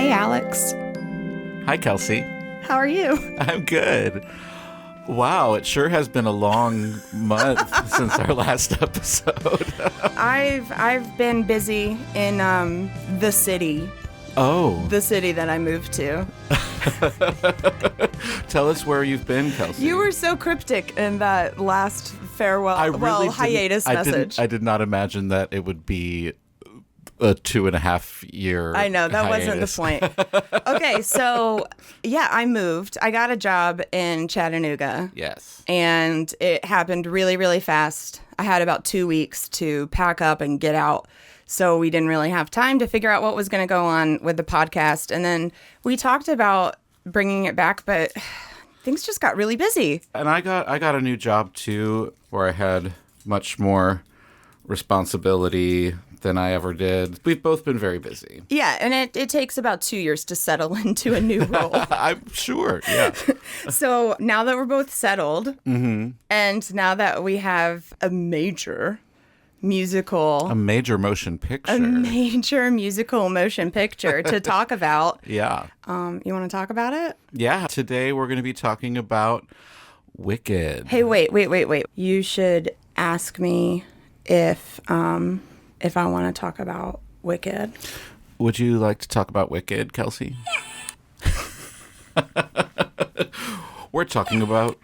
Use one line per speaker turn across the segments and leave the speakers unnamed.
Hey, Alex.
Hi, Kelsey.
How are you?
I'm good. Wow, it sure has been a long month since our last episode.
I've been busy in the city.
Oh.
The city that I moved to.
Tell us where you've been, Kelsey.
You were so cryptic in that last farewell, hiatus message.
I did not imagine that it would be a 2.5 year
I know, that
hiatus.
wasn't the point. Okay, so, yeah, I moved. I got a job in Chattanooga.
Yes.
And it happened really, really fast. I had about 2 weeks to pack up and get out. So we didn't really have time to figure out what was going to go on with the podcast. And then we talked about bringing it back, but things just got really busy.
And I got a new job, too, where I had much more responsibility than I ever did. We've both been very busy.
Yeah, and it takes about 2 years to settle into a new role.
I'm sure, yeah.
So now that we're both settled, and now that we have a major
motion picture.
Motion picture to talk about.
Yeah.
You want to talk about it?
Yeah. Today we're going to be talking about Wicked.
Hey, wait. You should ask me if I want to talk about Wicked.
Would you like to talk about Wicked, Kelsey? We're talking about...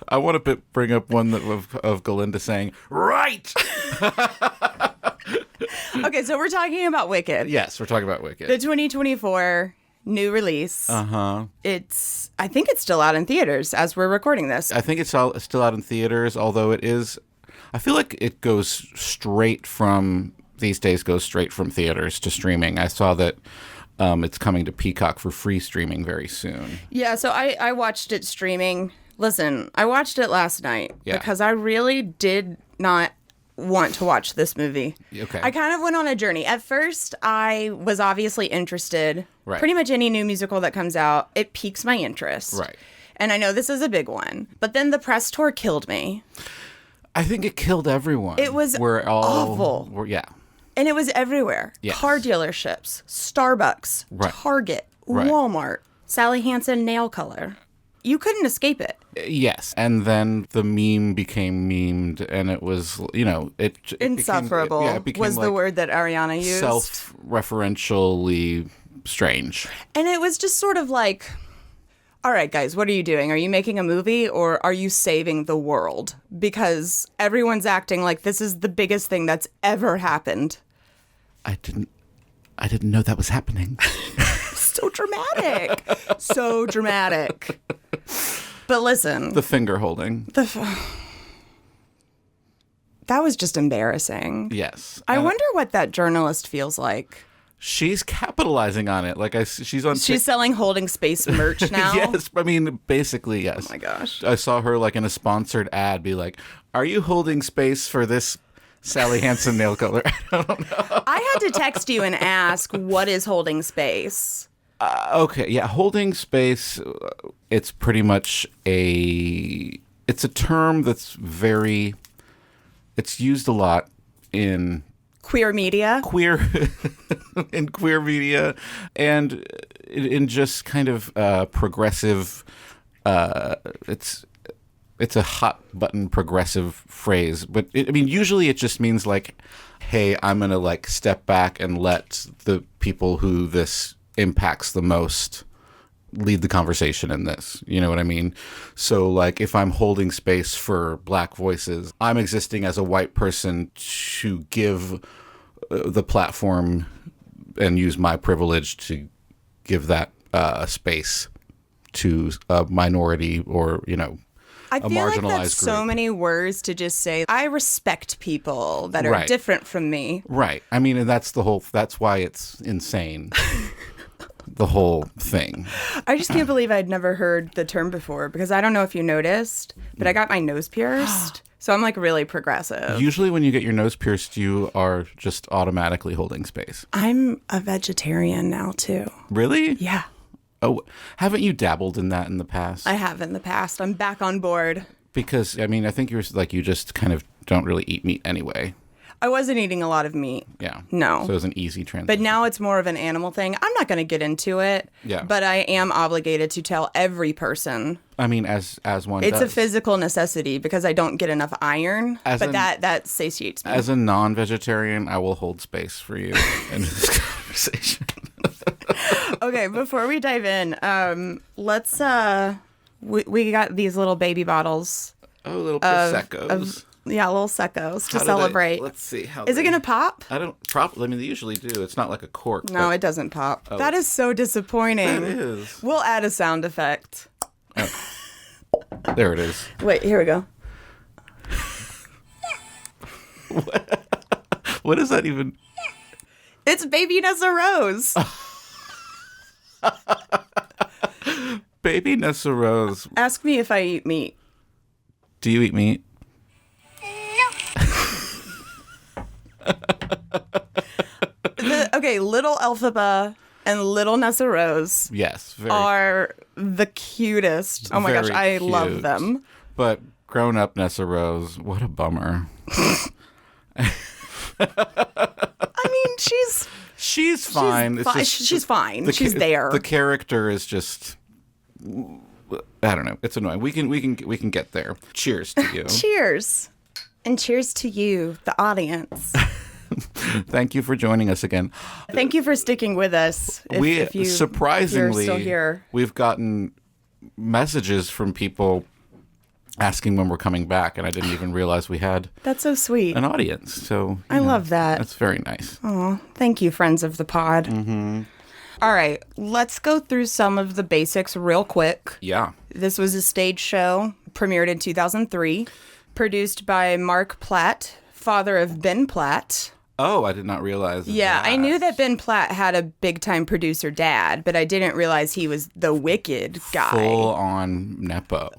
I want to bring up one of Galinda saying, right!
Okay, so we're talking about Wicked.
Yes, we're talking about Wicked.
The 2024 new release.
Uh-huh.
I think it's still out in theaters as we're recording this.
I think it's still out in theaters, although it is... I feel like it goes straight from theaters to streaming. I saw that it's coming to Peacock for free streaming very soon.
Yeah, so I watched it streaming. Listen, I watched it last night because I really did not want to watch this movie.
Okay.
I kind of went on a journey. At first, I was obviously interested.
Right.
Pretty much any new musical that comes out, it piques my interest.
Right.
And I know this is a big one. But then the press tour killed me.
I think it killed everyone.
It was awful.
Yeah.
And it was everywhere.
Yes.
Car dealerships, Starbucks,
Right.
Target,
Right.
Walmart, Sally Hansen nail color. You couldn't escape it.
Yes. And then the meme became memed, and it was, it
Insufferable
became
was
like
the word that Arianna used.
Self-referentially strange.
And it was just sort of like, all right, guys, what are you doing? Are you making a movie or are you saving the world? Because everyone's acting like this is the biggest thing that's ever happened.
I didn't know that was happening.
So dramatic. So dramatic. But listen.
The finger holding.
That was just embarrassing.
Yes.
I wonder what that journalist feels like.
She's capitalizing on it. Like
She's selling holding space merch now.
Yes, I mean basically yes.
Oh my gosh.
I saw her like in a sponsored ad be like, "Are you holding space for this Sally Hansen nail color?" I don't know.
I had to text you and ask, what is holding space?
Okay, yeah, holding space. It's pretty much it's a term that's it's used a lot in
queer media
in queer media and in just kind of progressive. It's a hot button progressive phrase, but usually it just means like, hey, I'm gonna like step back and let the people who this impacts the most lead the conversation in this. You know what I mean? So like if I'm holding space for Black voices, I'm existing as a white person to give the platform and use my privilege to give that space to a minority or,
I
a
feel like
marginalized
that's
group.
so many words to just say, I respect people that are
Right.
different from me.
Right. And that's why it's insane. The whole thing.
I just can't believe I'd never heard the term before because I don't know if you noticed, but I got my nose pierced. So I'm like really progressive.
Usually when you get your nose pierced, you are just automatically holding space.
I'm a vegetarian now too.
Really?
Yeah.
Oh, haven't you dabbled in that in the past?
I have in the past. I'm back on board.
Because, I think you just kind of don't really eat meat anyway.
I wasn't eating a lot of meat.
Yeah.
No.
So it was an easy transition.
But now it's more of an animal thing. I'm not going to get into it.
Yeah.
But I am obligated to tell every person.
I mean, as one
It's
does.
a physical necessity because I don't get enough iron. That satiates me.
As a non-vegetarian, I will hold space for you in this conversation.
Okay, before we dive in, let's we got these little baby bottles.
Oh, little Prosecco's.
Little Seccos to celebrate.
Let's see.
Is it going to pop?
I mean, they usually do. It's not like a cork.
No, it doesn't pop. That is so disappointing.
It is.
We'll add a sound effect.
Oh. There it is.
Wait, here we go.
What is that even?
It's Baby Nessa Rose.
Baby Nessa Rose.
Ask me if I eat meat.
Do you eat meat?
Little Elphaba and little Nessa Rose
Yes.
are the cutest. Oh my gosh, I love them.
But grown-up Nessa Rose, what a bummer.
I mean,
She's fine.
She's fine. She's there.
The character is just, I don't know. It's annoying. We can get there. Cheers to you.
Cheers. And cheers to you, the audience.
Thank you for joining us again.
Thank you for sticking with us. If you're still here.
We've gotten messages from people asking when we're coming back, and I didn't even realize we had
That's so sweet.
an audience. So
I love that.
That's very nice.
Oh, thank you, friends of the pod. Mm-hmm. All right, let's go through some of the basics real quick.
Yeah.
This was a stage show, premiered in 2003, produced by Mark Platt, father of Ben Platt.
Oh, I did not realize
Yeah,
that.
I knew that Ben Platt had a big-time producer dad, but I didn't realize he was the wicked guy.
Full-on Nepo.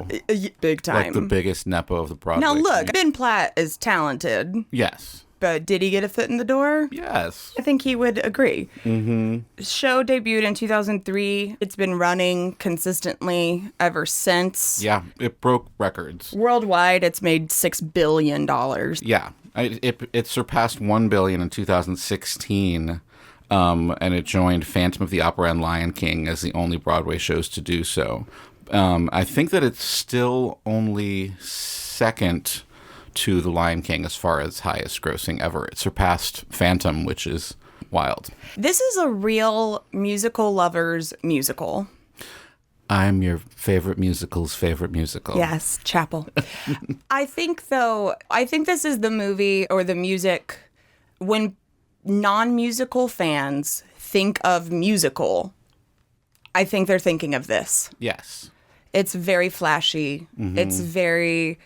Big time.
Like the biggest Nepo of the Broadway.
Now, look,
community.
Ben Platt is talented,
Yes.
but did he get a foot in the door?
Yes.
I think he would agree. Mm-hmm. Show debuted in 2003. It's been running consistently ever since.
Yeah, it broke records.
Worldwide, it's made $6 billion.
Yeah. It surpassed $1 billion in 2016, and it joined Phantom of the Opera and Lion King as the only Broadway shows to do so. I think that it's still only second to The Lion King as far as highest grossing ever. It surpassed Phantom, which is wild.
This is a real musical lover's musical.
I'm your favorite musical's favorite musical.
Yes, Chapel. I think this is the movie or the music when non-musical fans think of musical, I think they're thinking of this.
Yes.
It's very flashy. Mm-hmm. It's very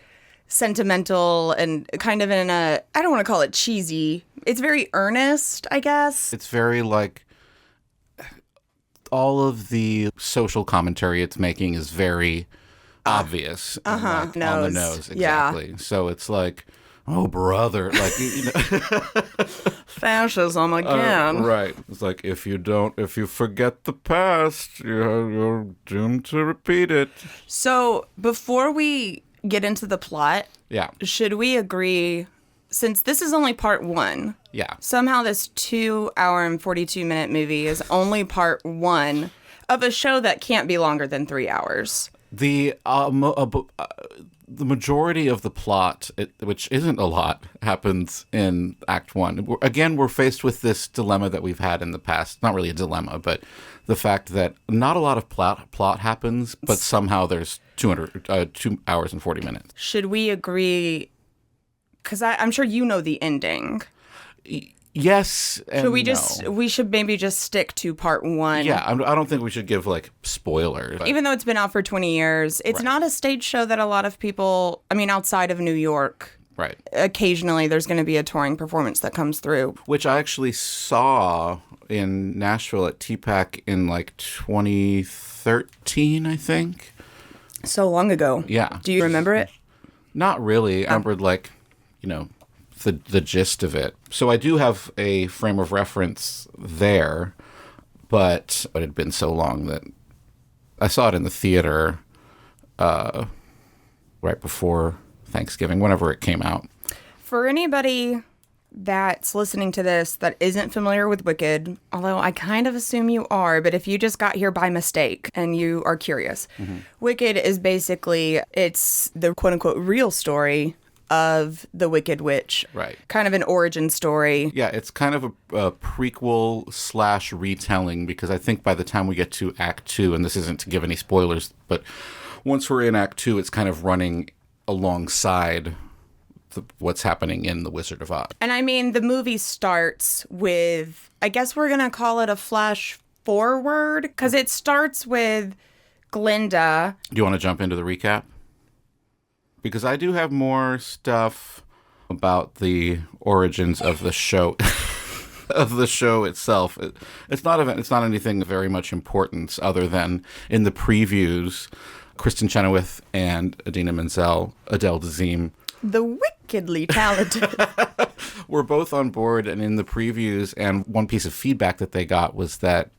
sentimental and kind of in a, I don't want to call it cheesy. It's very earnest, I guess.
It's very like, all of the social commentary it's making is very obvious. Like, on the nose. Exactly. Yeah. So it's like, oh, brother. Like,
fascism again.
Right. It's like, if you forget the past, you're doomed to repeat it.
So before we get into the plot, should we agree, since this is only part one, somehow this 2 hour and 42-minute movie is only part one of a show that can't be longer than 3 hours.
The majority of the plot, which isn't a lot, happens in Act 1. Again, we're faced with this dilemma that we've had in the past. Not really a dilemma, but the fact that not a lot of plot happens, but somehow there's 2 hours and 40 minutes.
Should we agree? Because I'm sure you know the ending.
Yes. And
we should maybe just stick to part one.
Yeah, I don't think we should give like spoilers.
Even though it's been out for 20 years, it's not a stage show that a lot of people, I mean, outside of New York.
Right.
Occasionally there's going to be a touring performance that comes through.
Which I actually saw in Nashville at TPAC in like 2013, I think.
So long ago.
Yeah.
Do you remember it?
Not really. I remembered like, the gist of it. So I do have a frame of reference there, but it had been so long that I saw it in the theater right before Thanksgiving, whenever it came out.
For anybody that's listening to this that isn't familiar with Wicked, although I kind of assume you are, but if you just got here by mistake and you are curious, Wicked is basically, it's the quote-unquote real story of the Wicked Witch.
Right.
Kind of an origin story.
Yeah, it's kind of a prequel / retelling, because I think by the time we get to Act 2, and this isn't to give any spoilers, but once we're in Act 2, it's kind of running alongside what's happening in The Wizard of Oz.
And I mean, the movie starts with, I guess we're going to call it a flash forward, because it starts with Glinda.
Do you want to jump into the recap? Because I do have more stuff about the origins of the show, of the show itself. It's not anything of very much importance other than in the previews, Kristen Chenoweth and Idina Menzel, Adele Dazeem,
the wickedly talented,
were both on board, and in the previews, and one piece of feedback that they got was that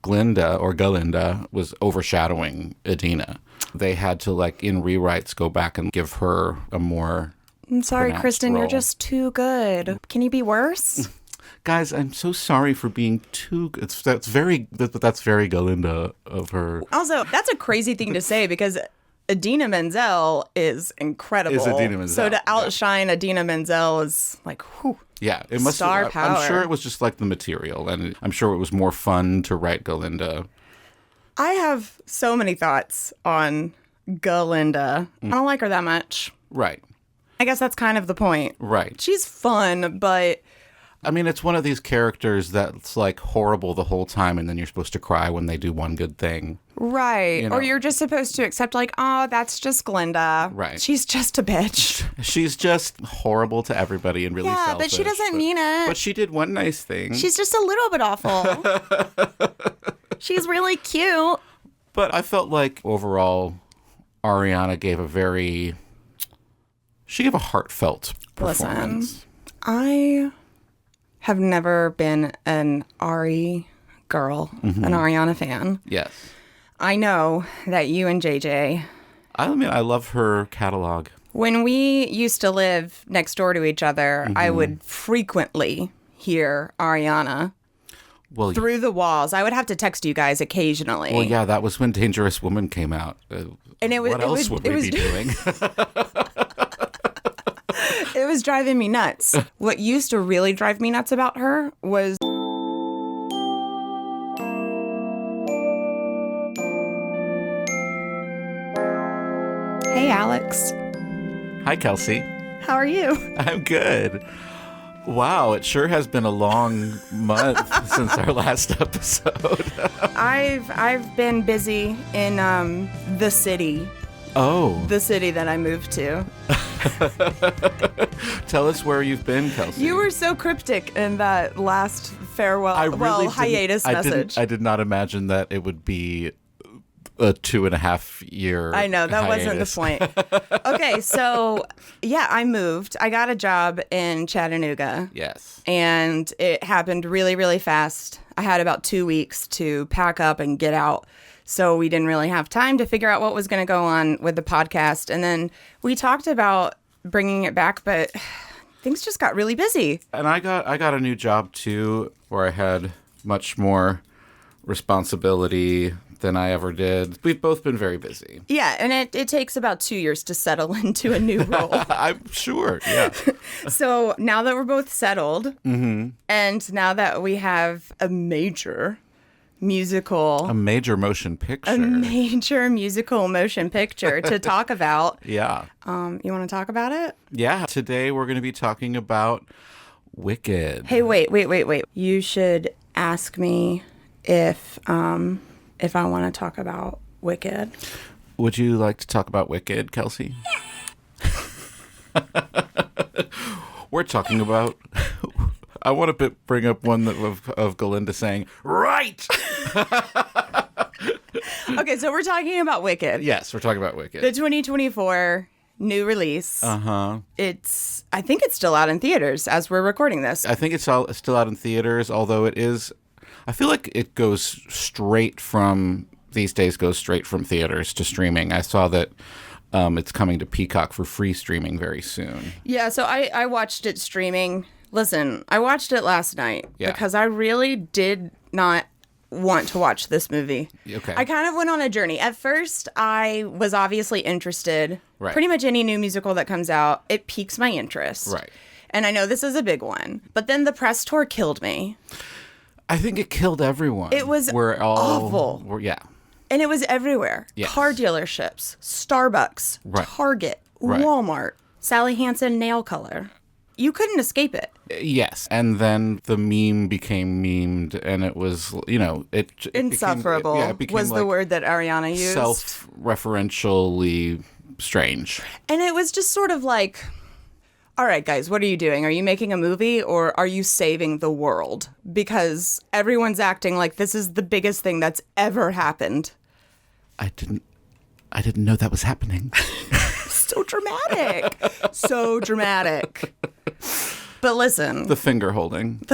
Galinda was overshadowing Idina. They had to, like, in rewrites, go back and give her a more
I'm sorry, Kristen,
role.
You're just too good. Can you be worse?
Guys, I'm so sorry for being too good. That's very Galinda of her.
Also, that's a crazy thing to say because Idina Menzel is incredible.
Is Idina Menzel,
so to outshine Idina Menzel is like, whew.
Yeah, it must.
Star power.
I'm sure it was just like the material, and I'm sure it was more fun to write Galinda.
I have so many thoughts on Galinda. I don't like her that much.
Right.
I guess that's kind of the point.
Right.
She's fun, but
I mean, it's one of these characters that's like horrible the whole time, and then you're supposed to cry when they do one good thing.
right.
You know.
Or you're just supposed to accept like, oh, that's just Glinda.
Right.
She's just a bitch.
She's just horrible to everybody and really selfish.
Yeah, but she doesn't mean it.
But she did one nice thing.
She's just a little bit awful. She's really cute.
But I felt like overall, Arianna gave a heartfelt performance.
Listen, I have never been an Ari girl, an Arianna fan.
Yes.
I know that you and JJ,
I mean, I love her catalog.
when we used to live next door to each other, I would frequently hear Arianna
Well,
through the walls. I would have to text you guys occasionally.
well, yeah, that was when Dangerous Woman came out.
And it was,
what else would we be doing?
It was driving me nuts. What used to really drive me nuts about her was Hey, Alex.
Hi, Kelsey.
How are you?
I'm good. Wow, it sure has been a long month since our last episode.
I've been busy in the city that I moved to.
Tell us where you've been, Kelsey.
You were so cryptic in that last farewell, hiatus message.
I did not imagine that it would be a 2.5 year
I know, that
hiatus.
wasn't the point. Okay, so yeah, I moved. I got a job in Chattanooga.
Yes.
And it happened really, really fast. I had about 2 weeks to pack up and get out. So we didn't really have time to figure out what was going to go on with the podcast. And then we talked about bringing it back, but things just got really busy.
And I got a new job too, where I had much more responsibility than I ever did. We've both been very busy.
Yeah, and it takes about 2 years to settle into a new role.
I'm sure, yeah.
So now that we're both settled, and now that we have a major musical
motion picture.
motion picture to talk about.
Yeah.
You want to talk about it?
Yeah. Today we're going to be talking about Wicked.
Hey, wait. You should ask me if I want to talk about Wicked.
Would you like to talk about Wicked, Kelsey? We're talking about... I want to bring up one of Galinda saying, right!
Okay, so we're talking about Wicked.
Yes, we're talking about Wicked.
The 2024 new release.
Uh-huh.
I think it's still out in theaters as we're recording this.
I think it's still out in theaters, although it is... I feel like it goes straight from theaters to streaming. I saw that it's coming to Peacock for free streaming very soon.
Yeah, so I watched it streaming Listen, I watched it last night because I really did not want to watch this movie.
Okay.
I kind of went on a journey. At first, I was obviously interested.
Right.
Pretty much any new musical that comes out, it piques my interest.
Right.
And I know this is a big one. But then the press tour killed me.
I think it killed everyone.
It was awful.
Yeah.
And it was everywhere.
Yes.
Car dealerships, Starbucks,
Right.
Target,
Right.
Walmart, Sally Hansen nail color. You couldn't escape it.
Yes. And then the meme became memed, and it was, it
Insufferable
became
was the word that Arianna used.
Self-referentially strange.
And it was just sort of like, all right, guys, what are you doing? Are you making a movie or are you saving the world? Because everyone's acting like this is the biggest thing that's ever happened.
I didn't know that was happening.
So dramatic. So dramatic. But listen.
The finger holding.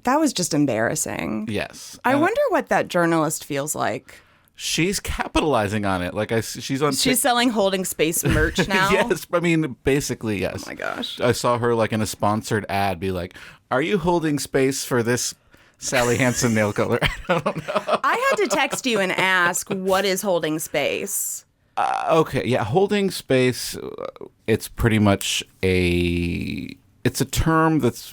That was just embarrassing.
Yes.
I wonder what that journalist feels like.
She's capitalizing on it.
She's selling holding space merch now.
Yes. I mean, basically, yes.
Oh my gosh.
I saw her in a sponsored ad be like, "Are you holding space for this Sally Hansen nail color?" I don't know.
I had to text you and ask, what is holding space?
Okay, yeah, holding space, it's pretty much it's a term that's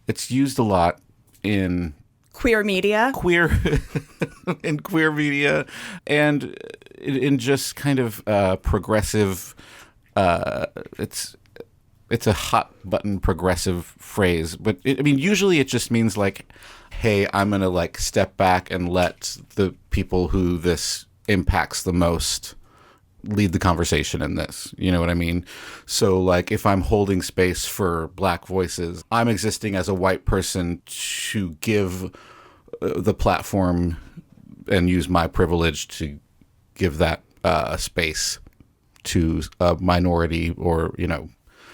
it's used a lot in
queer media,
in queer media, and in just kind of progressive, it's a hot button progressive phrase, but usually it just means like, hey, I'm going to step back and let the people who this impacts the most lead the conversation in this. You know what I mean? So if I'm holding space for Black voices, I'm existing as a white person to give the platform and use my privilege to give that space to a minority or,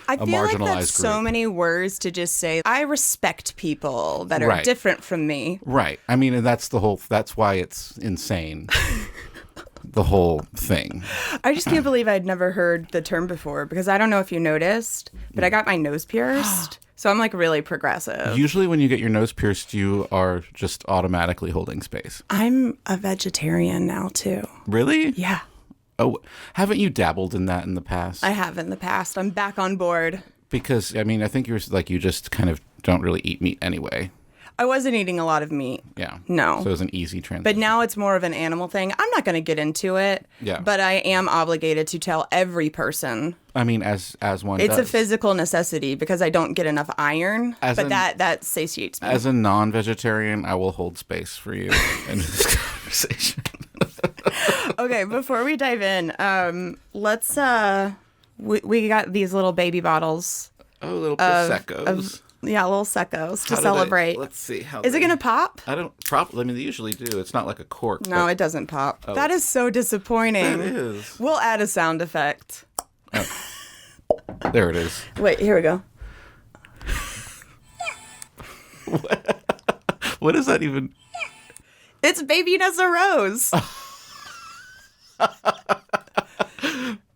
I feel like that's so many words to just say, I respect people that are different from me.
Right. And that's why it's insane. The whole thing.
I just can't believe I'd never heard the term before because I don't know if you noticed, but I got my nose pierced. So I'm really progressive.
Usually when you get your nose pierced, you are just automatically holding space.
I'm a vegetarian now too.
Really?
Yeah.
Oh, haven't you dabbled in that in the past?
I have in the past. I'm back on board.
Because, I think you're you just kind of don't really eat meat anyway.
I wasn't eating a lot of meat.
Yeah.
No.
So it was an easy transition.
But now it's more of an animal thing. I'm not going to get into it.
Yeah.
But I am obligated to tell every person.
As one does.
It's a physical necessity because I don't get enough iron. That satiates me.
As a non-vegetarian, I will hold space for you in this conversation.
Okay, before we dive in, let's we got these little baby bottles.
Oh, little Prosecco's.
Little Seccos to celebrate.
Let's see.
Is it going to pop?
They usually do. It's not like a cork.
No, it doesn't pop. Oh. That is so disappointing.
It is.
We'll add a sound effect.
Oh. There it is.
Wait, here we go.
What is that even?
It's Baby Nessa Rose.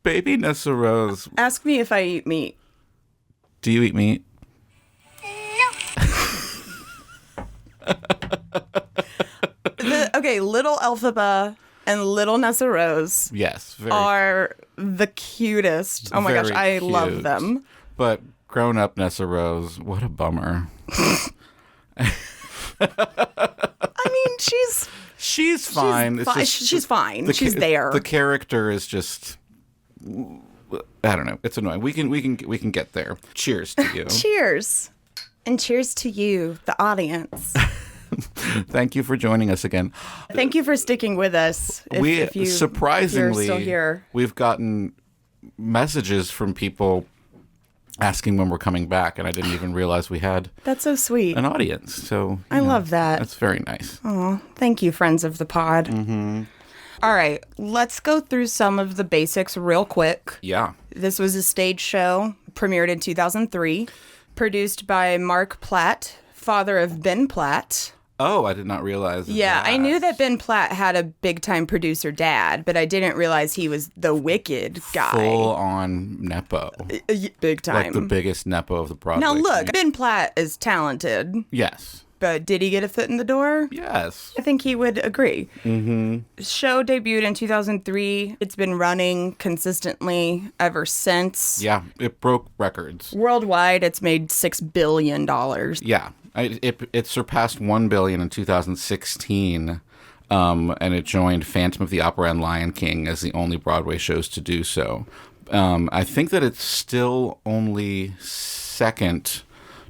Baby Nessa Rose.
Ask me if I eat meat.
Do you eat meat?
Little Elphaba and little Nessa Rose.
Yes,
are the cutest. Oh my gosh, I love them.
But grown-up Nessa Rose, what a bummer. She's fine.
She's fine. She's there.
The character is just, I don't know. It's annoying. We can get there. Cheers to you.
Cheers. And cheers to you, the audience.
Thank you for joining us again.
Thank you for sticking with us. If you're still here.
We've gotten messages from people asking when we're coming back, and I didn't even realize we had
that's so sweet
an audience. So
I love that.
That's very nice.
Oh, thank you, friends of the pod.
Mm-hmm.
All right, let's go through some of the basics real quick.
Yeah.
This was a stage show, premiered in 2003, produced by Mark Platt, father of Ben Platt.
Oh, I did not realize
Yeah,
that.
I knew that Ben Platt had a big-time producer dad, but I didn't realize he was the Wicked guy.
Full-on Nepo.
Big time.
Like the biggest Nepo of the Broadway
Now, look,
community.
Ben Platt is talented,
Yes.
but did he get a foot in the door?
Yes.
I think he would agree. Mm-hmm. Show debuted in 2003. It's been running consistently ever since.
Yeah, it broke records.
Worldwide, it's made $6 billion.
Yeah. It surpassed $1 billion in 2016, and it joined Phantom of the Opera and Lion King as the only Broadway shows to do so. I think that it's still only second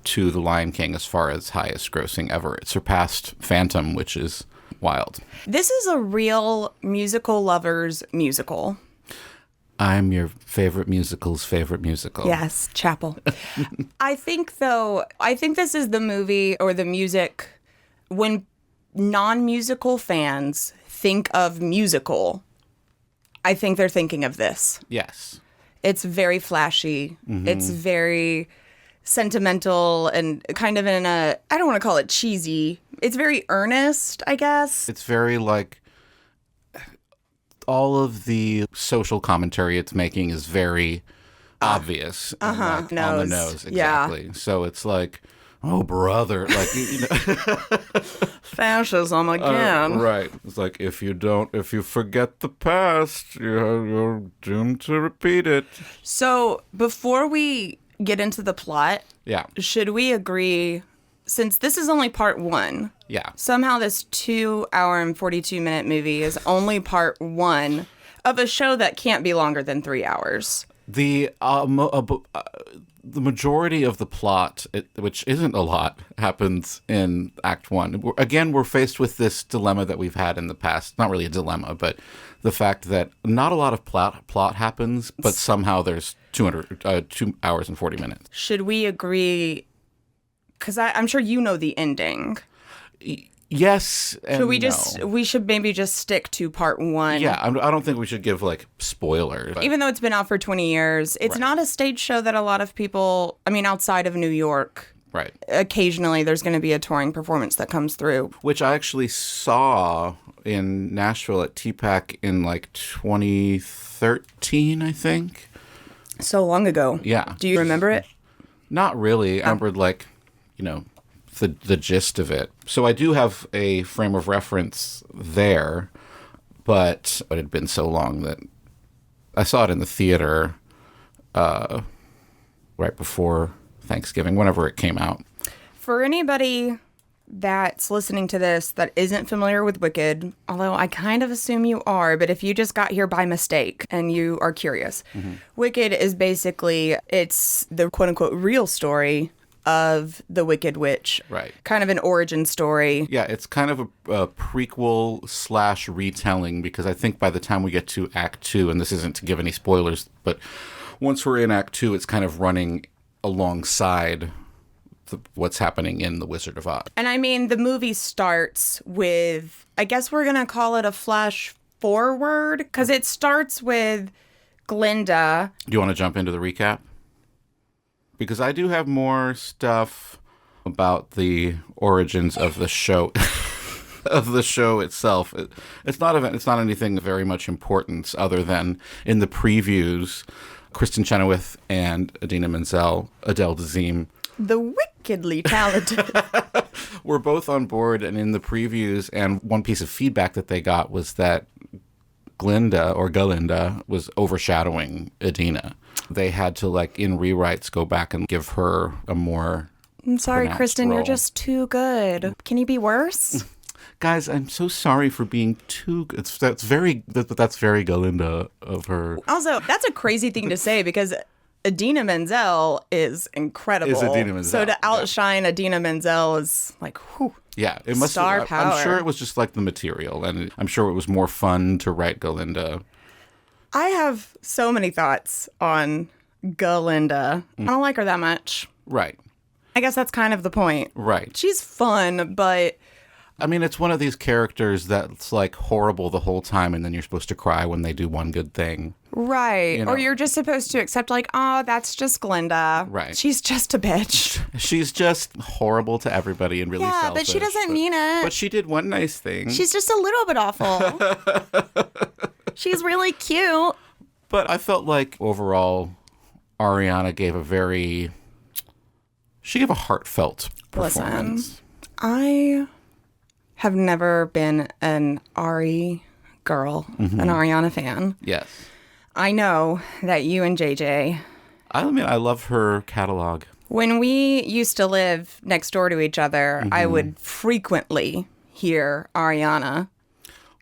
to The Lion King as far as highest grossing ever. It surpassed Phantom, which is wild.
This is a real musical lover's musical.
I'm your favorite musical's favorite musical.
Yes, Chapel. I think this is the movie or the music when non-musical fans think of musical, I think they're thinking of this.
Yes.
It's very flashy.
Mm-hmm.
It's very sentimental and kind of in a, I don't want to call it cheesy. It's very earnest, I guess.
It's very like all of the social commentary it's making is very obvious. And, like, on the nose. Exactly. Yeah. So it's like, oh, brother. Like,
fascism again.
Right. It's like, if you forget the past, you're doomed to repeat it.
So before we get into the plot, should we agree, since this is only part one, somehow this 2 hour and 42-minute movie is only part one of a show that can't be longer than 3 hours?
The majority of the plot, which isn't a lot, happens in Act 1. Again, we're faced with this dilemma that we've had in the past. Not really a dilemma, but the fact that not a lot of plot happens, but somehow there's 2 hours and 40 minutes.
Should we agree? Because I'm sure you know the ending.
Yes. And
we should maybe just stick to part one.
Yeah, I don't think we should give like spoilers.
Even though it's been out for 20 years, it's not a stage show that a lot of people, I mean, outside of New York.
Right.
Occasionally there's going to be a touring performance that comes through.
Which I actually saw in Nashville at TPAC in like 2013, I think.
So long ago.
Yeah.
Do you remember it?
Not really. I remembered like, the gist of it. So I do have a frame of reference there, but it had been so long that I saw it in the theater right before Thanksgiving, whenever it came out.
For anybody that's listening to this that isn't familiar with Wicked, although I kind of assume you are, but if you just got here by mistake and you are curious, Wicked is basically, it's the quote-unquote real story of the Wicked Witch.
Right.
Kind of an origin story.
Yeah, it's kind of a prequel / retelling, because I think by the time we get to Act 2, and this isn't to give any spoilers, but once we're in Act 2, it's kind of running alongside what's happening in The Wizard of Oz.
And I mean, the movie starts with, I guess we're going to call it a flash forward, because it starts with Glinda.
Do you want to jump into the recap? Because I do have more stuff about the origins of the show, of the show itself. It's not anything of very much importance other than in the previews, Kristen Chenoweth and Idina Menzel, Adele Dazeem,
the wickedly talented,
were both on board and in the previews. And one piece of feedback that they got was that Galinda was overshadowing Idina. They had to, like, in rewrites, go back and give her a more
I'm sorry, Kristen,
role.
You're just too good. Can you be worse?
Guys, I'm so sorry for being too good. That's very Galinda of her.
Also, that's a crazy thing to say, because Idina Menzel is incredible.
Is Idina Menzel.
So to outshine Idina Menzel is like, whew.
Yeah, it must.
Star power.
I'm sure it was just like the material, and I'm sure it was more fun to write Galinda.
I have so many thoughts on Galinda. I don't like her that much.
Right.
I guess that's kind of the point.
Right.
She's fun, but
I mean, it's one of these characters that's like horrible the whole time, and then you're supposed to cry when they do one good thing.
Right.
You know.
Or you're just supposed to accept, like, oh, that's just Glinda.
Right.
She's just a bitch.
She's just horrible to everybody and really selfish.
Yeah, but she doesn't mean it.
But she did one nice thing.
She's just a little bit awful. She's really cute.
But I felt like overall, Arianna gave a heartfelt performance.
Listen, I have never been an Ari girl, an Arianna fan.
Yes.
I know that you and JJ,
I mean, I love her catalog.
when we used to live next door to each other, I would frequently hear Arianna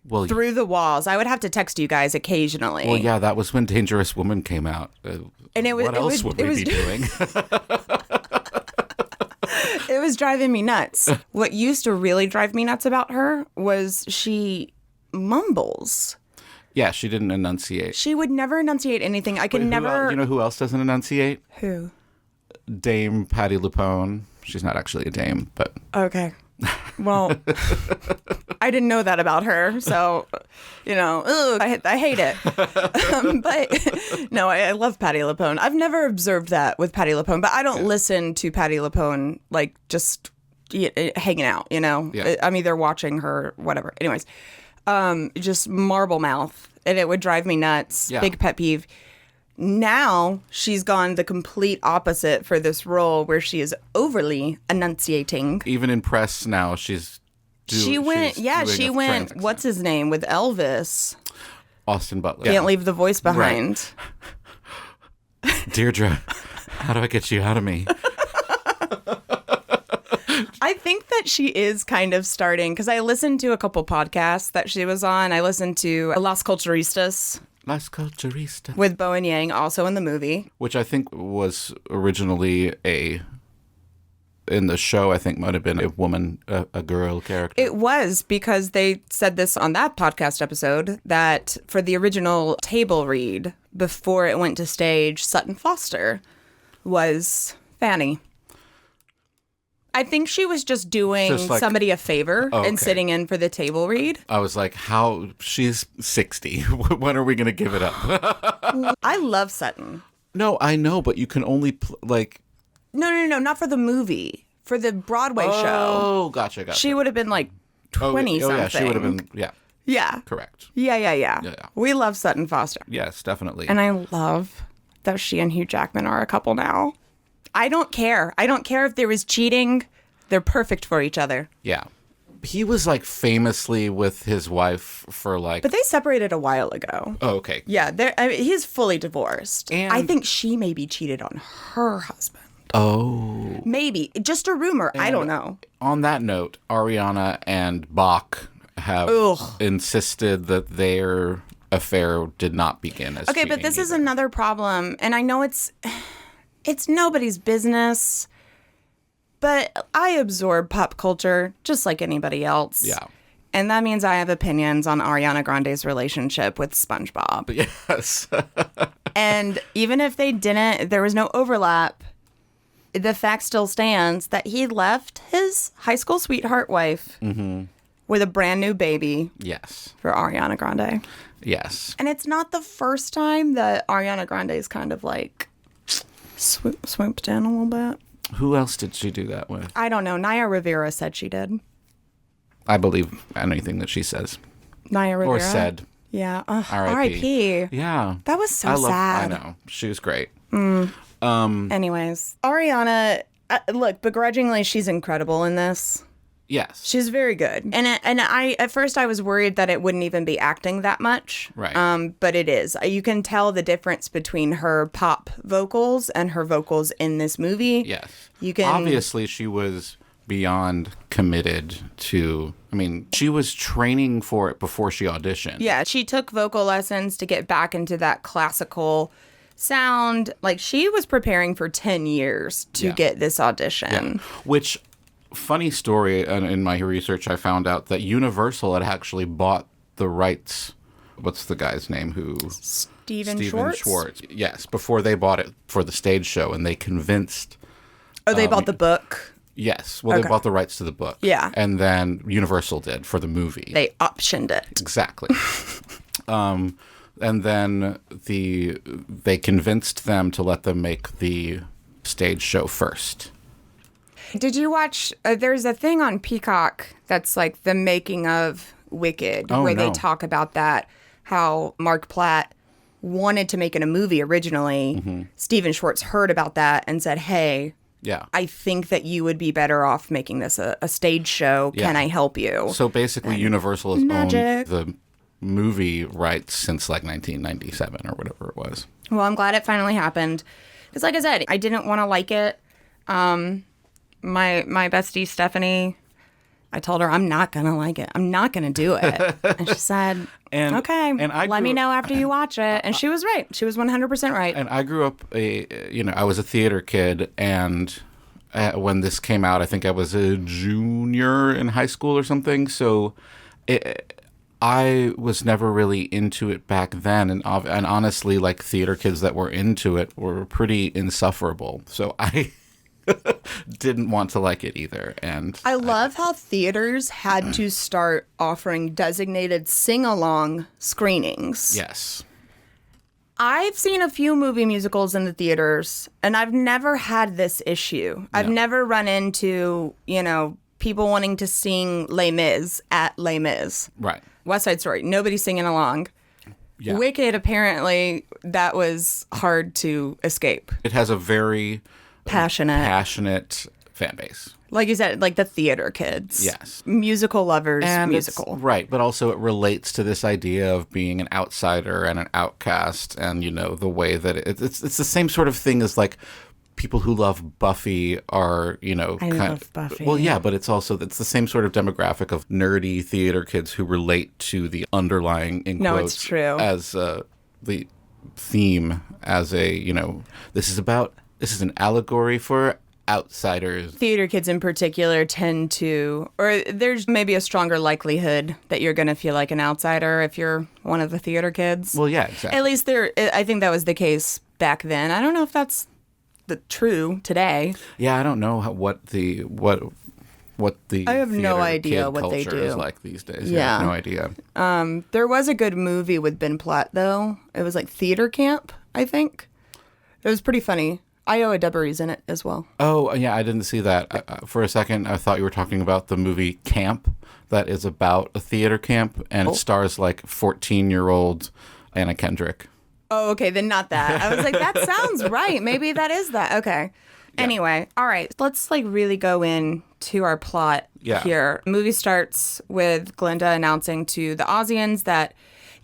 Well,
through the walls. I would have to text you guys occasionally.
well, yeah, that was when Dangerous Woman came out.
And it was,
what else would we be doing?
It was driving me nuts. What used to really drive me nuts about her was she mumbles.
Yeah, she didn't enunciate.
She would never enunciate anything. I could
Wait,
never...
You know who else doesn't enunciate?
Who?
Dame Patti LuPone. She's not actually a dame, but...
Okay. Well, I didn't know that about her, so, you know, ugh, I hate it. But, no, I love Patti LuPone. I've never observed that with Patti LuPone, but I don't listen to Patti LuPone, like, just hanging out, you know?
Yeah.
I'm either watching her, whatever. Anyways, just marble mouth, and it would drive me nuts.
Yeah.
Big pet peeve. Now she's gone the complete opposite for this role where she is overly enunciating.
Even in press now,
She went, what's his name, with Elvis.
Austin Butler.
Can't leave the voice behind.
Right. Deirdre, how do I get you out of me?
I think that she is kind of starting, because I listened to a couple podcasts that she was on. I listened to Las Culturistas.
Las Culturista.
With Bo and Yang, also in the movie.
Which I think was originally in the show, I think might have been a woman, a girl character.
It was, because they said this on that podcast episode, that for the original table read, before it went to stage, Sutton Foster was Fanny. I think she was just doing somebody a favor and sitting in for the table read.
I was like, how? She's 60. When are we going to give it up?
I love Sutton.
No, I know, but you can only,
No, not for the movie. For the Broadway show.
Oh, gotcha.
She would have been like 20-something.
Oh, yeah, she would have been, yeah.
Yeah.
Correct.
Yeah. We love Sutton Foster.
Yes, definitely.
And I love that she and Hugh Jackman are a couple now. I don't care. I don't care if there was cheating. They're perfect for each other.
Yeah. He was like famously with his wife for like...
But they separated a while ago.
Oh, okay.
Yeah, he's fully divorced. And I think she maybe cheated on her husband.
Oh.
Maybe. Just a rumor. I don't know.
On that note, Arianna and Bach have insisted that their affair did not begin as
Okay, but this is another problem. And I know it's nobody's business, but I absorb pop culture just like anybody else.
Yeah.
And that means I have opinions on Ariana Grande's relationship with SpongeBob.
Yes.
And even if they didn't, there was no overlap, the fact still stands that he left his high school sweetheart wife with a brand new baby.
Yes.
For Ariana Grande.
Yes.
And it's not the first time that Ariana Grande's kind of like swooped in a little bit.
Who else did she do that with?
I don't know. Naya Rivera said she did.
I believe anything that she says.
Naya Rivera?
Or said.
Yeah.
R.I.P. Yeah.
That was so sad.
I know. She was great.
Anyways, Ariana, look, begrudgingly, she's incredible in this.
Yes.
She's very good. And I at first I was worried that it wouldn't even be acting that much.
Right.
But it is. You can tell the difference between her pop vocals and her vocals in this movie.
Yes.
You can
obviously she was beyond committed to, I mean, she was training for it before she auditioned.
Yeah, she took vocal lessons to get back into that classical sound. Like, she was preparing for 10 years to get this audition.
Yeah. Which, funny story, in my research, I found out that Universal had actually bought the rights. What's the guy's name who?
Stephen Schwartz?
Yes, before they bought it for the stage show, and they convinced...
Oh, they bought the book?
Yes. Well, they bought the rights to the book.
Yeah.
And then Universal did for the movie.
They optioned it.
Exactly. And then they convinced them to let them make the stage show first.
Did you watch, there's a thing on Peacock that's like the making of Wicked, where they talk about that, how Mark Platt wanted to make it a movie originally. Steven Schwartz heard about that and said, hey, I think that you would be better off making this a stage show. Can I help you?
So basically, Universal has owned the movie rights since like 1997 or whatever it was.
Well, I'm glad it finally happened. Because like I said, I didn't want to like it. My bestie, Stephanie, I told her, I'm not going to like it. I'm not going to do it. And she said, okay, let me know after you watch it. And she was right. She was 100% right.
And I grew up, I was a theater kid. And when this came out, I think I was a junior in high school or something. So I was never really into it back then. And honestly, like theater kids that were into it were pretty insufferable. So I didn't want to like it either. And
I love how theaters had to start offering designated sing-along screenings.
Yes.
I've seen a few movie musicals in the theaters, and I've never had this issue. I've never run into, people wanting to sing Les Mis at Les Mis.
Right.
West Side Story, nobody's singing along. Yeah. Wicked, apparently, that was hard to escape.
It has a very passionate fan base.
Like you said, like the theater kids.
Yes.
Musical lovers, musical.
Right, but also it relates to this idea of being an outsider and an outcast, and, the way that it's the same sort of thing as, like, people who love Buffy are,
I love Buffy.
Well, yeah, but it's the same sort of demographic of nerdy theater kids who relate to the underlying, in quotes,
it's true.
As the theme, as a, this is an allegory for outsiders.
Theater kids in particular tend to, or there's maybe a stronger likelihood that you're going to feel like an outsider if you're one of the theater kids.
Well, yeah, exactly.
At least I think that was the case back then. I don't know if that's true today.
Yeah, I don't know what the
I have no idea what they do
is like these days. Yeah, I have no idea.
There was a good movie with Ben Platt though. It was like Theater Camp, I think. It was pretty funny. Iowa Debberry's in it as well.
Oh, yeah, I didn't see that. For a second, I thought you were talking about the movie Camp, that is about a theater camp, and it stars like 14-year-old Anna Kendrick.
Oh, okay, then not that. I was like, that sounds right. Maybe that is that. Okay. Yeah. Anyway, all right, let's like really go into our plot here. Movie starts with Glinda announcing to the Aussians that,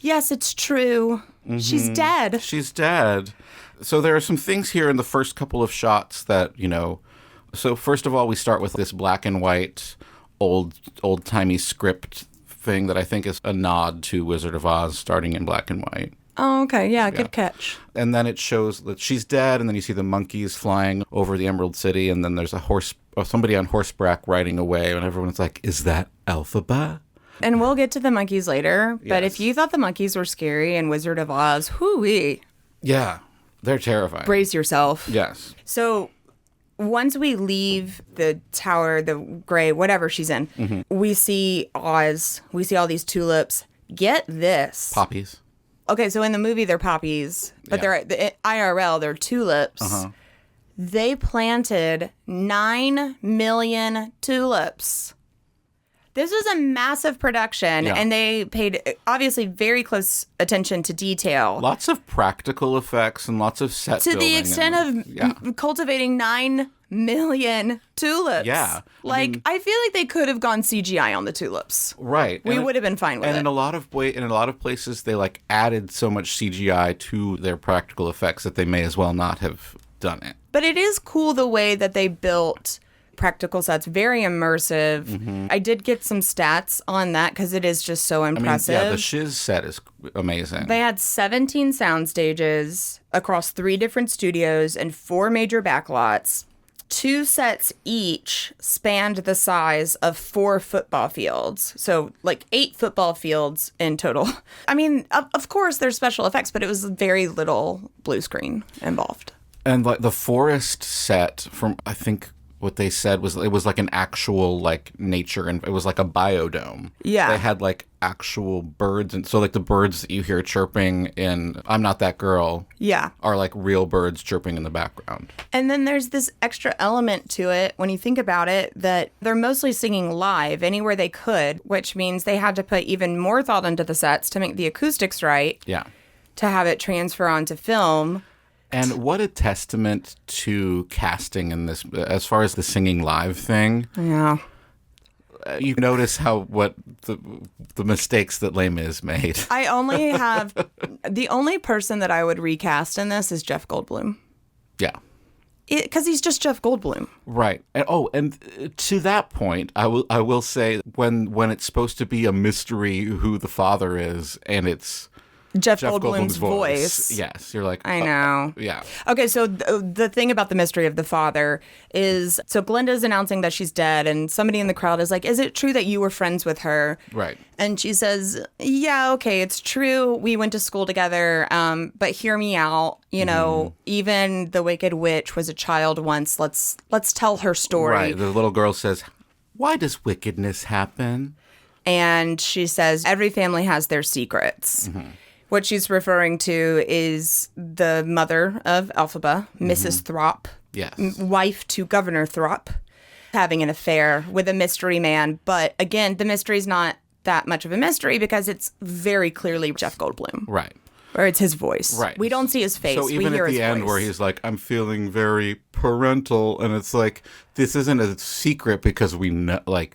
yes, it's true. Mm-hmm. She's dead.
She's dead. So there are some things here in the first couple of shots that, so first of all, we start with this black and white, old-timey script thing that I think is a nod to Wizard of Oz starting in black and white.
Oh, okay. Yeah, good catch.
And then it shows that she's dead, and then you see the monkeys flying over the Emerald City, and then there's somebody on horseback riding away, and everyone's like, is that Elphaba?
And we'll get to the monkeys later, but if you thought the monkeys were scary in Wizard of Oz, hoo-wee.
Yeah. They're terrifying.
Brace yourself.
Yes.
So once we leave the tower, the gray, whatever she's in, we see Oz. We see all these tulips. Get this.
Poppies.
Okay, so in the movie, they're poppies, but they're IRL, they're tulips. Uh-huh. They planted 9 million tulips. This was a massive production, and they paid, obviously, very close attention to detail.
Lots of practical effects and lots of set building.
To the extent of cultivating 9 million tulips.
Yeah.
I feel like they could have gone CGI on the tulips.
Right.
We would have been fine with it.
And in a lot of places, they added so much CGI to their practical effects that they may as well not have done it.
But it is cool the way that they built practical sets, very immersive. Mm-hmm. I did get some stats on that because it is just so impressive.
The Shiz set is amazing.
They had 17 sound stages across 3 different studios and 4 major backlots. 2 sets each spanned the size of 4 football fields. So 8 football fields in total. I mean, of course there's special effects, but it was very little blue screen involved.
And the forest set from, I think, what they said was it was like an actual like nature, and it was like a biodome.
Yeah.
They had like actual birds, and so like the birds that you hear chirping in I'm Not That Girl
Yeah.
are like real birds chirping in the background.
And then there's this extra element to it when you think about it that they're mostly singing live anywhere they could, which means they had to put even more thought into the sets to make the acoustics right,
Yeah.
to have it transfer onto film.
And what a testament to casting in this, as far as the singing live thing.
Yeah.
You notice what the mistakes that Les Mis made.
I only have the only person that I would recast in this is Jeff Goldblum.
Yeah.
Because he's just Jeff Goldblum.
Right. And to that point, I will say when it's supposed to be a mystery who the father is, and it's
Jeff Goldblum's voice.
Yes, you're like,
I know.
Yeah.
Okay, so the thing about the mystery of the father is, so Glinda's announcing that she's dead, and somebody in the crowd is like, is it true that you were friends with her?
Right.
And she says, yeah, okay, it's true. We went to school together, but hear me out. You know, even the Wicked Witch was a child once. Let's tell her story.
Right. The little girl says, why does wickedness happen?
And she says, every family has their secrets. Mm-hmm. What she's referring to is the mother of Elphaba, Mrs. Throp,
Yes.
wife to Governor Throp, having an affair with a mystery man. But again, the mystery's not that much of a mystery because it's very clearly Jeff Goldblum.
Right.
Or it's his voice.
Right.
We don't see his face.
So even
we hear
at the
his
end
voice.
where he's like, I'm feeling very parental, and it's like, this isn't a secret because we know, like,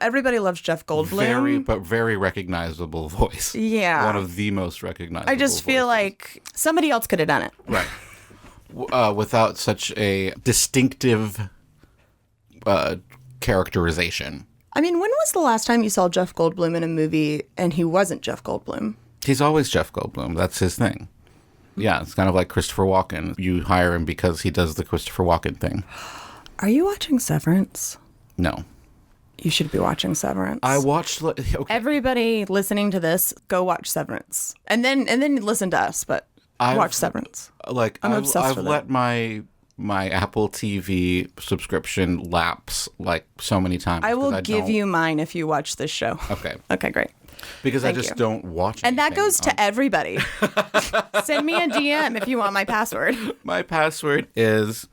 Everybody loves Jeff Goldblum.
very recognizable voice.
Yeah.
One of the most recognizable
I just feel
voices.
like somebody else could have done it.
Right. Without such a distinctive characterization.
I mean, when was the last time you saw Jeff Goldblum in a movie and he wasn't Jeff Goldblum?
He's always Jeff Goldblum. That's his thing. Yeah, it's kind of like Christopher Walken. You hire him because he does the Christopher Walken thing.
Are you watching Severance?
No.
You should be watching Severance.
I watched... Okay.
Everybody listening to this, go watch Severance. And then listen to us, but watch Severance.
Like,
I'm obsessed
I've
with
let my Apple TV subscription lapse like so many times.
I will give you mine if you watch this show.
Okay.
Okay, great.
Because
Thank
I just
you.
don't watch
And that
anything
goes to everybody. Send me a DM if you want my password.
My password is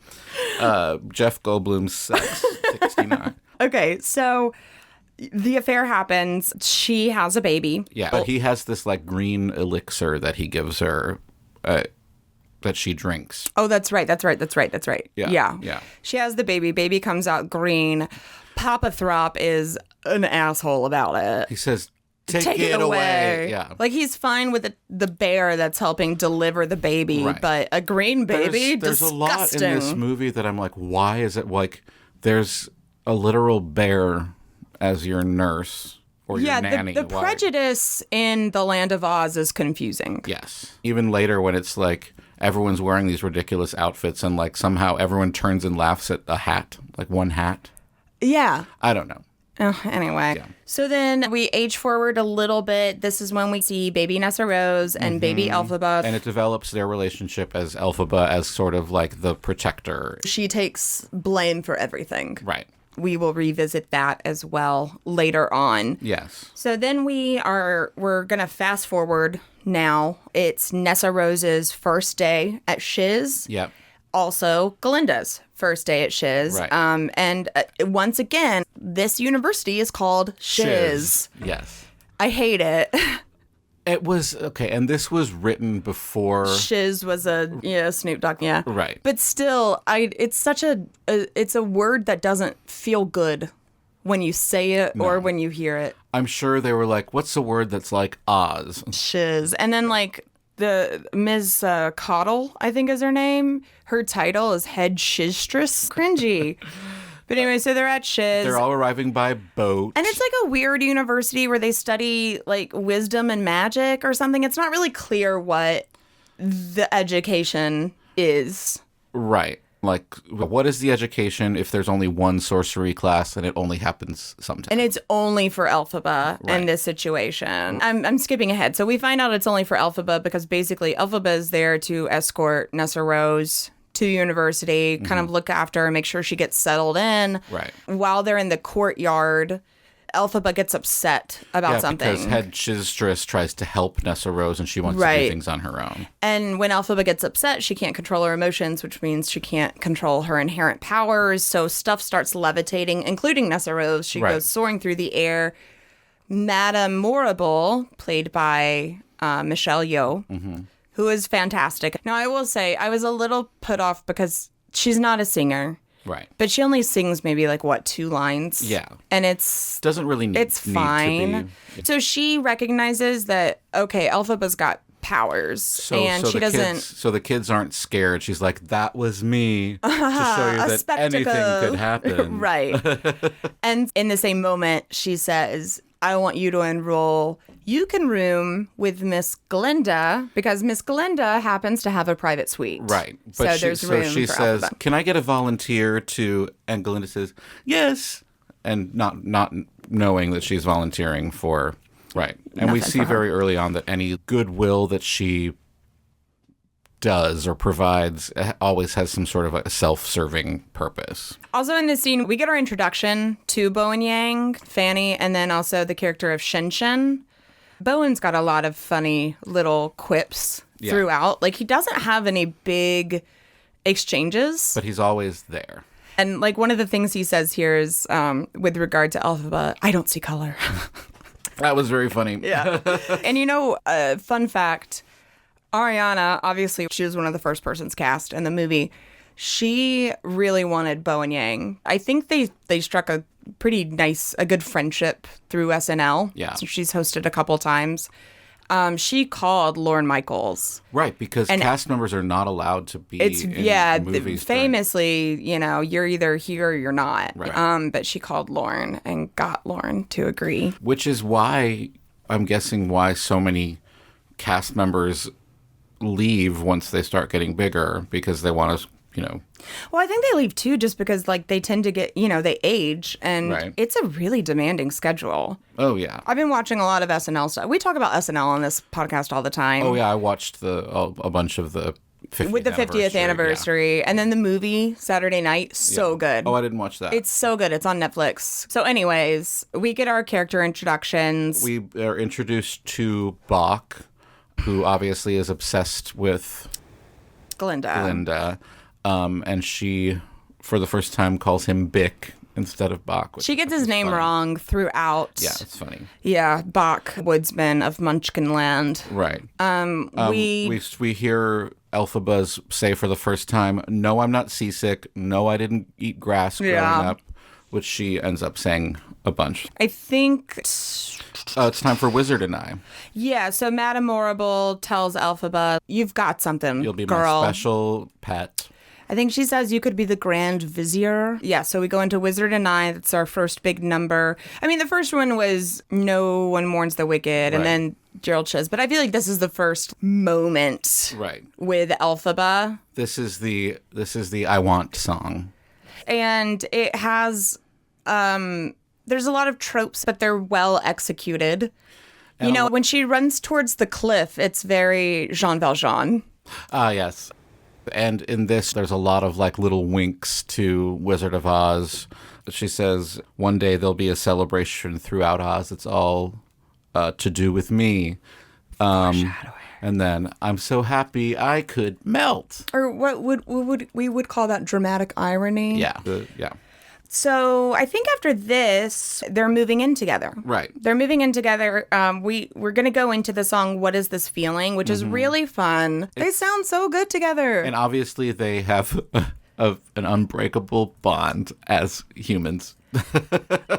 Jeff Goldblum's sex 69.
Okay, so the affair happens. She has a baby.
Yeah, but he has this like green elixir that he gives her that she drinks.
Oh, that's right.
Yeah.
She has the baby. Baby comes out green. Papa Throp is an asshole about it.
He says, Take it away. Yeah.
Like, he's fine with the bear that's helping deliver the baby,
Right.
but a green baby,
there's a lot
disgusting.
in this movie that I'm like, why is it like there's a literal bear as your nurse or your nanny?
The prejudice in the Land of Oz is confusing.
Yes. Even later when it's like everyone's wearing these ridiculous outfits and like somehow everyone turns and laughs at a hat, like one hat.
Yeah.
I don't know.
Anyway,
Yeah.
So then we age forward a little bit. This is when we see baby Nessa Rose and baby Elphaba.
And it develops their relationship as Elphaba as sort of like the protector.
She takes blame for everything.
Right.
We will revisit that as well later on.
Yes.
So then we're going to fast forward now. It's Nessa Rose's first day at Shiz.
Yep.
Also Galinda's first day at Shiz.
Right.
And once again, this university is called Shiz.
Yes.
I hate it.
It was okay, and this was written before
Shiz was Snoop Dogg, yeah.
Right.
But still, it's such it's a word that doesn't feel good when you say it or when you hear it.
I'm sure they were like, what's a word that's like Oz?
Shiz. And then like the Ms. Cottle, I think is her name. Her title is head shizstress. Cringy. But anyway, so they're at Shiz.
They're all arriving by boat.
And it's like a weird university where they study like wisdom and magic or something. It's not really clear what the education is.
Right. Like, what is the education if there's only one sorcery class and it only happens sometimes?
And it's only for Elphaba
Right.
in this situation. I'm skipping ahead. So we find out it's only for Elphaba because basically Elphaba is there to escort Nessa Rose to university, kind of look after her, make sure she gets settled in.
Right.
While they're in the courtyard, Elphaba gets upset about something.
Because Head Chistress tries to help Nessa Rose, and she wants to do things on her own.
And when Elphaba gets upset, she can't control her emotions, which means she can't control her inherent powers. So stuff starts levitating, including Nessa Rose. She goes soaring through the air. Madame Morrible, played by Michelle Yeoh, who is fantastic. Now, I will say, I was a little put off because she's not a singer.
Right.
But she only sings maybe 2 lines.
Yeah.
And it's...
Doesn't really need,
it's fine.
need to be.
So she recognizes that, okay, Elphaba's got powers. And she doesn't...
So the kids aren't scared. She's like, that was me. To show you that
spectacle.
Anything could happen.
Right. And in the same moment, she says, I want you to enroll. You can room with Miss Glinda because Miss Glinda happens to have a private suite.
Right.
But there's room
she
for
says,
Elphaba.
can I get a volunteer to, and Glinda says, yes. And not knowing that she's volunteering for, right. And we
Nothing
see
for her.
very early on that any goodwill that she does or provides always has some sort of a self-serving purpose.
Also in this scene, we get our introduction to Bowen Yang, Fanny, and then also the character of Shen Shen. Bowen's got a lot of funny little quips throughout. He doesn't have any big exchanges.
But he's always there.
And one of the things he says here is with regard to Elphaba, I don't see color.
That was very funny.
Yeah. And fun fact, Arianna, obviously, she was one of the first persons cast in the movie. She really wanted Bowen Yang. I think they struck a good friendship through SNL.
Yeah.
So she's hosted a couple times. She called Lorne Michaels.
Right, because cast members are not allowed to be in movies.
Famously, you're either here or you're not.
Right.
But she called Lorne and got Lorne to agree.
Which is why, I'm guessing why so many cast members leave once they start getting bigger, because they want to,
Well, I think they leave too just because they tend to get, they age and it's a really demanding schedule.
Oh, yeah.
I've been watching a lot of SNL stuff. We talk about SNL on this podcast all the time.
Oh, yeah. I watched a bunch of the 50th
anniversary. Yeah. And then the movie Saturday Night, so good.
Oh, I didn't watch that.
It's so good. It's on Netflix. So anyways, we get our character introductions.
We are introduced to Bach, who obviously is obsessed with Glinda. And she, for the first time, calls him Bick instead of Bach.
She gets his name wrong throughout.
Yeah, it's funny.
Yeah, Bach, woodsman of Munchkinland.
Right. We hear Elphaba's say for the first time, no, I'm not seasick. No, I didn't eat grass growing up, which she ends up saying a bunch.
I think...
it's time for Wizard and I.
Yeah, so Madame Morrible tells Elphaba, you've got something,
You'll be
girl.
my special pet.
I think she says you could be the Grand Vizier. Yeah, so we go into Wizard and I. That's our first big number. I mean, the first one was No One Mourns the Wicked, and then Gerald says, but I feel like this is the first moment with Elphaba.
This is the I Want song.
And it has... there's a lot of tropes, but they're well executed. And when she runs towards the cliff, it's very Jean Valjean.
Ah, yes. And in this, there's a lot of little winks to Wizard of Oz. She says, one day there'll be a celebration throughout Oz. It's all to do with me. And then, I'm so happy I could melt.
Or what we would call that dramatic irony.
Yeah.
So I think after this, they're moving in together.
Right.
They're moving in together. We're going to go into the song, What Is This Feeling, which is really fun. They sound so good together.
And obviously they have an unbreakable bond as humans.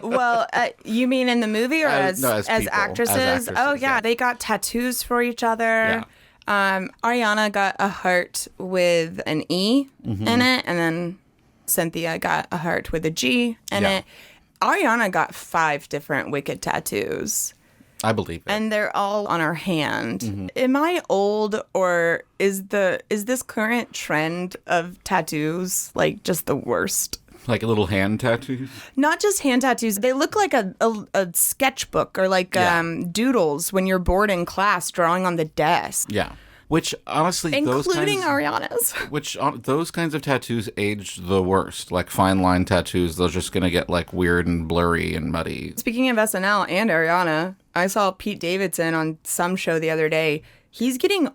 Well, you mean in the movie or as
people,
actresses?
As actresses?
Oh, yeah. They got tattoos for each other. Yeah. Arianna got a heart with an E in it, and then Cynthia got a heart with a G in it. Arianna got 5 different Wicked tattoos.
I believe it.
And they're all on her hand. Am I old, or is this current trend of tattoos just the worst?
Like little hand tattoos?
Not just hand tattoos. They look like a sketchbook or doodles when you're bored in class drawing on the desk.
Yeah. Which honestly,
including Arianna's.
Those kinds of tattoos age the worst. Like fine line tattoos, they're just gonna get like weird and blurry and muddy.
Speaking of SNL and Arianna, I saw Pete Davidson on some show the other day. He's getting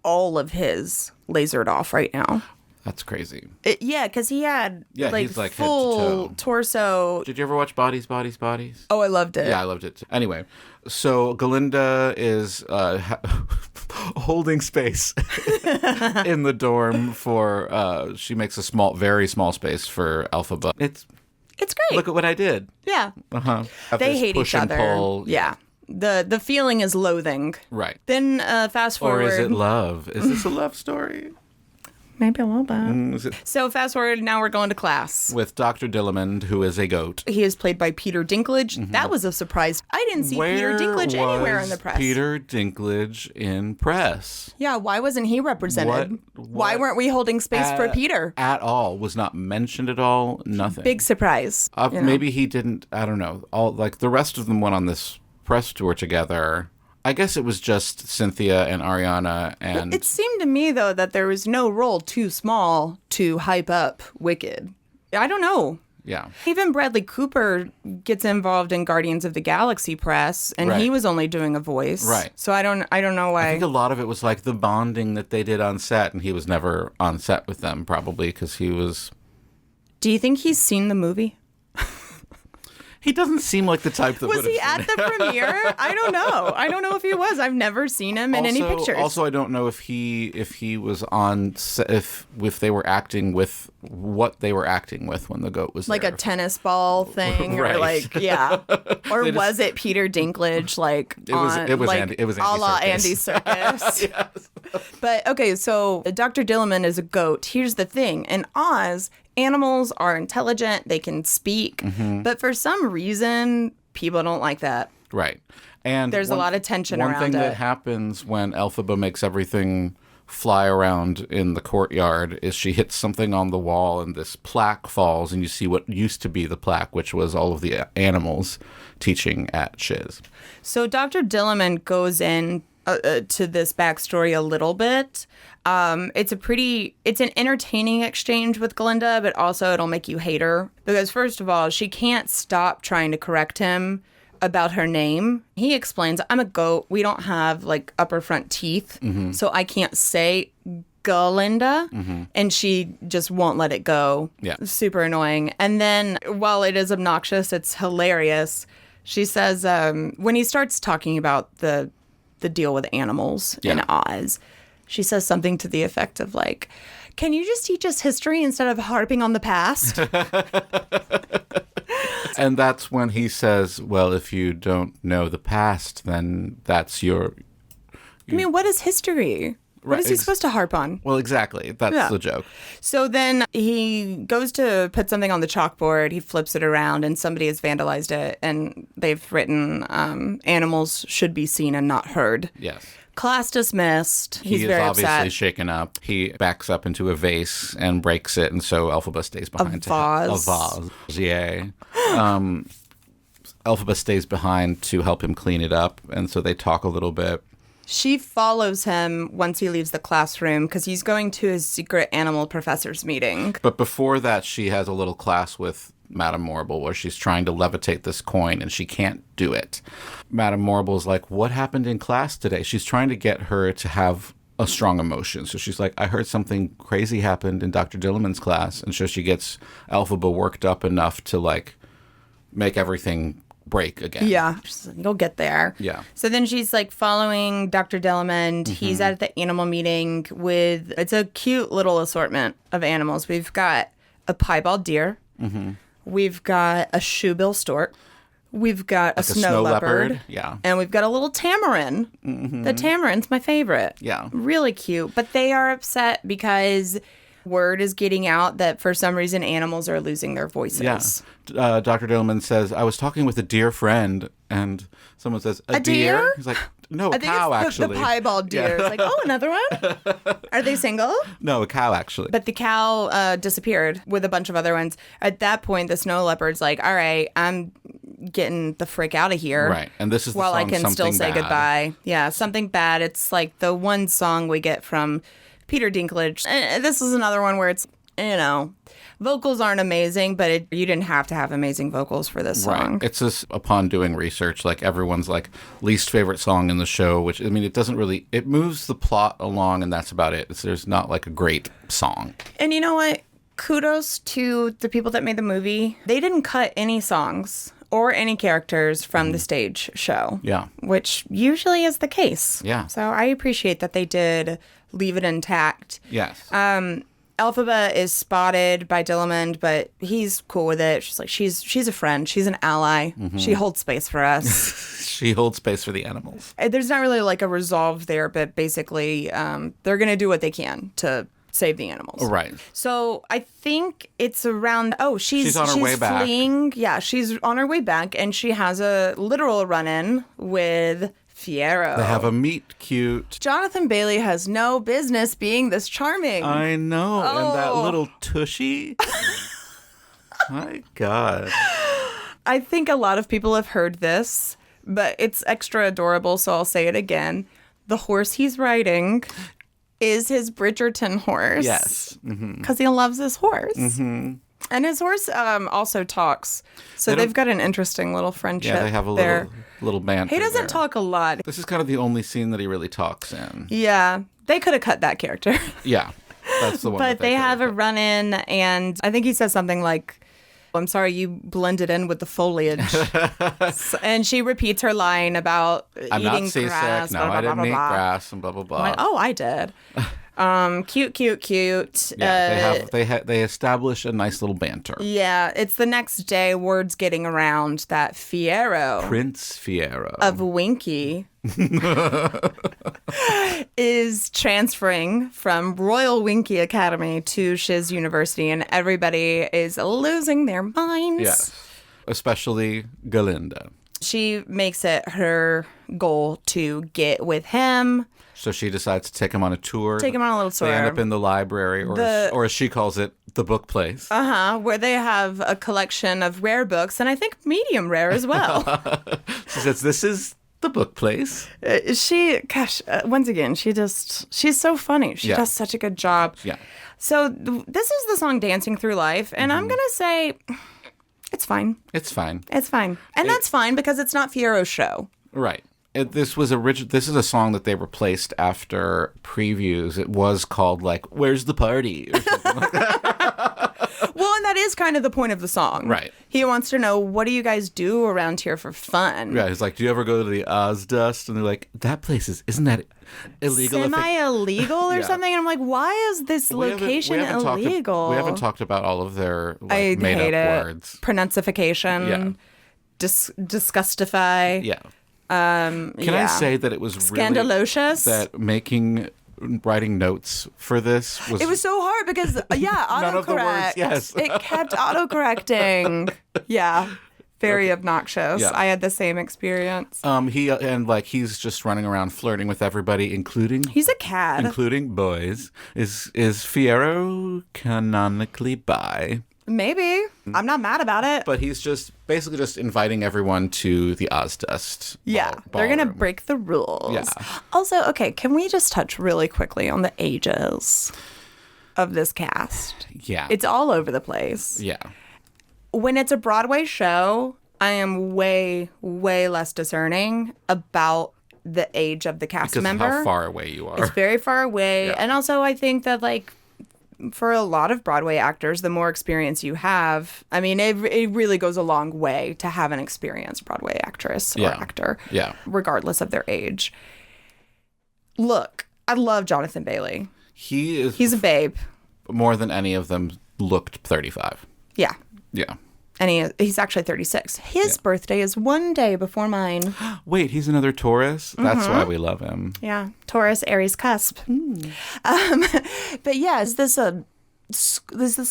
all of his lasered off right now.
That's crazy.
Yeah, because he had
he's like
full
head to toe.
torso.
Did you ever watch Bodies, Bodies, Bodies?
Oh, I loved it.
Yeah, I loved it too. Anyway, so Galinda is holding space in the dorm for, she makes a very small space for Elphaba. It's
great.
Look at what I did.
Yeah.
Uh-huh.
They hate each other.
Pull.
Yeah. The feeling is loathing.
Right.
Then fast forward.
Or is it love? Is this a love story?
Maybe a little bit. So fast forward, now we're going to class.
With Dr. Dillamond, who is a goat.
He is played by Peter Dinklage. Mm-hmm. That was a surprise. I didn't see Peter Dinklage anywhere in the press.
Peter Dinklage in press?
Yeah, why wasn't he represented? Why weren't we holding space for Peter?
At all. Was not mentioned at all. Nothing.
Big surprise.
Maybe he didn't, I don't know. The rest of them went on this press tour together. I guess it was just Cynthia and Arianna and...
It seemed to me, though, that there was no role too small to hype up Wicked. I don't know.
Yeah.
Even Bradley Cooper gets involved in Guardians of the Galaxy press, and he was only doing a voice.
Right.
So I don't know why.
I think a lot of it was like the bonding that they did on set, and he was never on set with them, probably, because he was...
Do you think he's seen the movie?
He doesn't seem like the type that
was he at the premiere? I don't know. I don't know if he was. I've never seen him in any pictures.
Also, I don't know if he was on if they were acting with what they were acting with when the goat was
like
there.
A tennis ball thing,
right.
Or like or was it Peter Dinklage? Like
it was Andy. It was Andy
a la
Serkis.
Andy Serkis.
Yes.
But okay, so Dr. Dillamond is a goat. Here's the thing: in Oz, animals are intelligent, they can speak, but for some reason, people don't like that.
Right. And
there's a lot of tension around it.
One thing that happens when Elphaba makes everything fly around in the courtyard is she hits something on the wall and this plaque falls and you see what used to be the plaque, which was all of the animals teaching at Shiz.
So Dr. Dillamond goes in to this backstory a little bit. It's an entertaining exchange with Galinda, but also it'll make you hate her. Because first of all, she can't stop trying to correct him about her name. He explains, I'm a goat. We don't have like upper front teeth. So I can't say Galinda. And she just won't let it go.
Yeah.
Super annoying. And then while it is obnoxious, it's hilarious. She says, when he starts talking about the deal with animals in Oz, she says something to the effect of like, can you just teach us history instead of harping on the past?
And that's when he says, well, if you don't know the past, then that's your...
I mean, what is history? What is he supposed to harp on?
Well, exactly. That's the joke.
So then he goes to put something on the chalkboard. He flips it around and somebody has vandalized it. And they've written, animals should be seen and not heard.
Yes.
Class dismissed. He's very upset.
He is obviously shaken up. He backs up into a vase and breaks it. And so Elphaba stays behind.
A vase.
Yeah. Elphaba stays behind to help him clean it up. And so they talk a little bit.
She follows him once he leaves the classroom because he's going to his secret animal professor's meeting.
But before that, she has a little class with Madame Morrible where she's trying to levitate this coin and she can't do it. Madame Morrible is like, what happened in class today? She's trying to get her to have a strong emotion. So she's like, I heard something crazy happened in Dr. Dillamond's class. And so she gets Elphaba worked up enough to like make everything break again.
Yeah. She's like, you'll get there.
Yeah.
So then she's like following Dr. Dillamond. He's at the animal meeting with, it's a cute little assortment of animals. We've got a piebald deer. We've got a shoebill stork. We've got
like
a snow leopard.
Yeah.
And we've got a little tamarin. The tamarin's my favorite.
Yeah.
Really cute. But they are upset because word is getting out that for some reason animals are losing their voices.
Yeah. Dr. Dillamond says, I was talking with a dear friend, and someone says, a deer? He's like, no, a cow, actually.
The piebald deer. It's like, oh, another one? Are they single?
No, a cow, actually.
But the cow disappeared with a bunch of other ones. At that point, the snow leopard's like, all right, getting the frick out of here.
Right. And this is the
while
song
I can still
Something
say
Bad.
goodbye. Yeah, Something Bad. It's like the one song we get from Peter Dinklage. And this is another one where it's, vocals aren't amazing, but you didn't have to have amazing vocals for this song.
Right. It's just upon doing research, like everyone's like least favorite song in the show, which I mean, it doesn't really, it moves the plot along and that's about it. There's not like a great song.
And you know what? Kudos to the people that made the movie. They didn't cut any songs or any characters from the stage show.
Yeah.
Which usually is the case.
Yeah.
So I appreciate that they did leave it intact.
Yes.
Elphaba is spotted by Dillamond, but he's cool with it. She's like, she's a friend. She's an ally. She holds space for us.
She holds space for the animals.
There's not really like a resolve there, but basically they're going to do what they can to save the animals.
Right.
So I think it's around, she's
on her way back.
fleeing. Yeah, she's on her way back, and she has a literal run-in with Fiyero.
They have a meet cute.
Jonathan Bailey has no business being this charming.
I know. And that little tushy. My God.
I think a lot of people have heard this, but it's extra adorable, so I'll say it again. The horse he's riding is his Bridgerton horse.
Yes.
Because he loves his horse. And his horse also talks. So they've got an interesting little friendship.
Yeah, they have a little banter.
He doesn't talk a lot.
This is kind of the only scene that he really talks in.
Yeah. They could have cut that character.
Yeah. That's the one.
But they have a run-in, and I think he says something like, I'm sorry, you blended in with the foliage. And she repeats her line about
I'm
eating
not seasick.
grass.
No,
blah, blah,
I didn't
blah,
eat
blah, blah.
grass and blah, blah, blah.
I'm like, I did. Cute.
Yeah, they establish a nice little banter.
Yeah, it's the next day. Word's getting around that Fiyero,
Prince Fiyero
of Winky, is transferring from Royal Winky Academy to Shiz University, and everybody is losing their minds.
Yes, especially Galinda.
She makes it her goal to get with him.
So she decides to take him on a tour.
Take him on a little tour.
They end up in the library, or as she calls it, the book place.
Where they have a collection of rare books, and I think medium rare as well.
She says, this is the book place.
Once again, she's so funny. She does such a good job.
Yeah.
So this is the song Dancing Through Life, and I'm going to say it's fine.
It's fine.
It's fine. And that's fine because it's not Fiero's show.
Right. This was This is a song that they replaced after previews. It was called like "Where's the Party?" or something like that.
Well, and that is kind of the point of the song.
Right.
He wants to know, what do you guys do around here for fun?
Yeah, he's like, "Do you ever go to the Ozdust?" And they're like, "That place isn't that illegal?"
Semi-illegal or
Yeah.
something? And I'm like, why is this location illegal?
We haven't talked about all of their
I
made
hate
up
it.
words.
Pronuncification.
Yeah.
Disgustify.
Yeah. Can I say that it was
Scandalocious?
really that writing notes for this was...
It was so hard because,
None of the words,
autocorrect.
yes.
It kept autocorrecting. Yeah. Very obnoxious.
Yeah.
I had the same experience.
He's just running around flirting with everybody, including
He's a cad.
including boys. Is Fiyero canonically bi?
Maybe. I'm not mad about it.
But he's just basically just inviting everyone to the Ozdust.
Yeah, they're going to
ballroom.
break the rules.
Yeah.
Also, okay, can we just touch really quickly on the ages of this cast?
Yeah.
It's all over the place.
Yeah.
When it's a Broadway show, I am way, way less discerning about the age of the cast
Because
member.
of how far away you are.
It's very far away.
Yeah.
And also, I think that, like, for a lot of Broadway actors, the more experience you have, I mean, it really goes a long way to have an experienced Broadway actress or actor, regardless of their age. Look, I love Jonathan Bailey. He's a babe.
More than any of them looked 35.
Yeah.
Yeah.
And he's actually 36. His birthday is one day before mine.
Wait, he's another Taurus? That's why we love him.
Yeah. Taurus, Aries cusp. But yeah, is this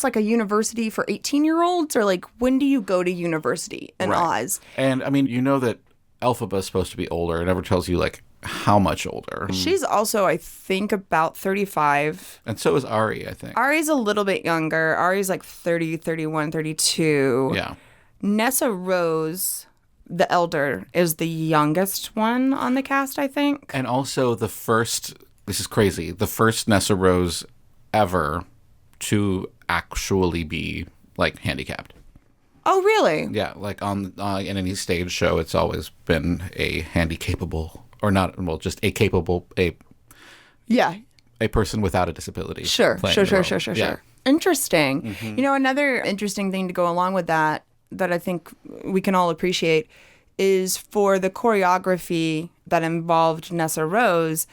like a university for 18-year-olds? Or like, when do you go to university in Oz?
And I mean, you know that Elphaba is supposed to be older. It never tells you like how much older.
She's also, I think, about 35.
And so is Ari, I think.
Ari's a little bit younger. Ari's like 30, 31, 32.
Yeah.
Nessa Rose, the elder, is the youngest one on the cast, I think.
And also this is crazy, the first Nessa Rose ever to actually be, like, handicapped.
Oh, really?
Yeah, like in any stage show, it's always been a handy-capable, or not, well, just a capable,
Yeah.
a person without a disability.
Sure.
Yeah.
Interesting.
Mm-hmm.
You know, another interesting thing to go along with that I think we can all appreciate is for the choreography that involved Nessa Rose,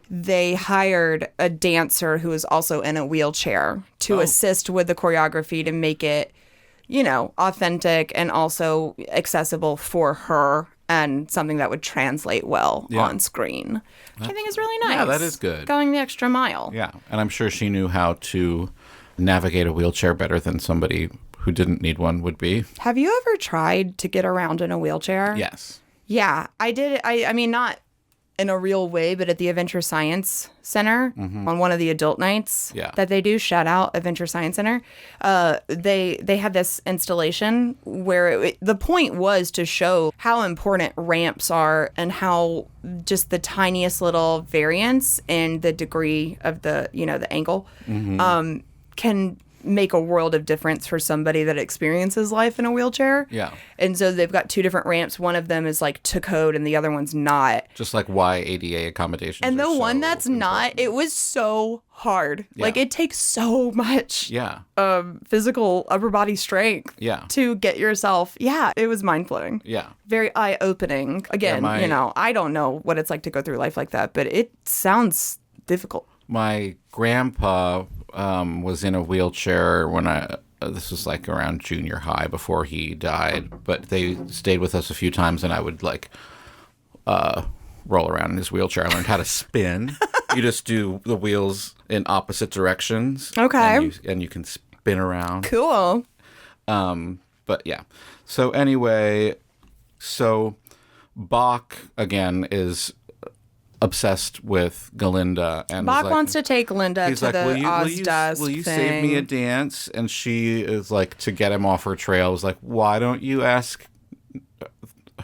they hired a dancer who is also in a wheelchair to assist with the choreography to make it, you know, authentic and also accessible for her and something that would translate well on screen. Which I think is really nice.
Yeah, that is good.
Going the extra mile.
Yeah, and I'm sure she knew how to navigate a wheelchair better than somebody who didn't need one would be.
Have you ever tried to get around in a wheelchair?
Yes.
Yeah, I did. I mean, not in a real way, but at the Adventure Science Center on one of the adult nights that they do, shout out Adventure Science Center. They had this installation where the point was to show how important ramps are and how just the tiniest little variance in the degree of the, you know, the angle can make a world of difference for somebody that experiences life in a wheelchair.
Yeah.
And so they've got two different ramps. One of them is like to code and the other one's not.
Just like why ADA accommodations.
And the
are
one
so
that's
important.
not, it was so hard.
Yeah.
Like it takes so much physical upper body strength to get yourself. Yeah, it was mind blowing.
Yeah.
Very eye opening. Again, you know, I don't know what it's like to go through life like that, but it sounds difficult.
My grandpa was in a wheelchair when this was like around junior high before he died, but they stayed with us a few times and I would like roll around in his wheelchair. I learned how to spin. You just do the wheels in opposite directions.
Okay.
And you can spin around.
Cool.
But yeah. So anyway, Bach again is obsessed with Galinda, and
Bach wants to take Linda to the Oz Dust
will you
thing.
save me a dance? And she is like, to get him off her trail, is like, why don't you ask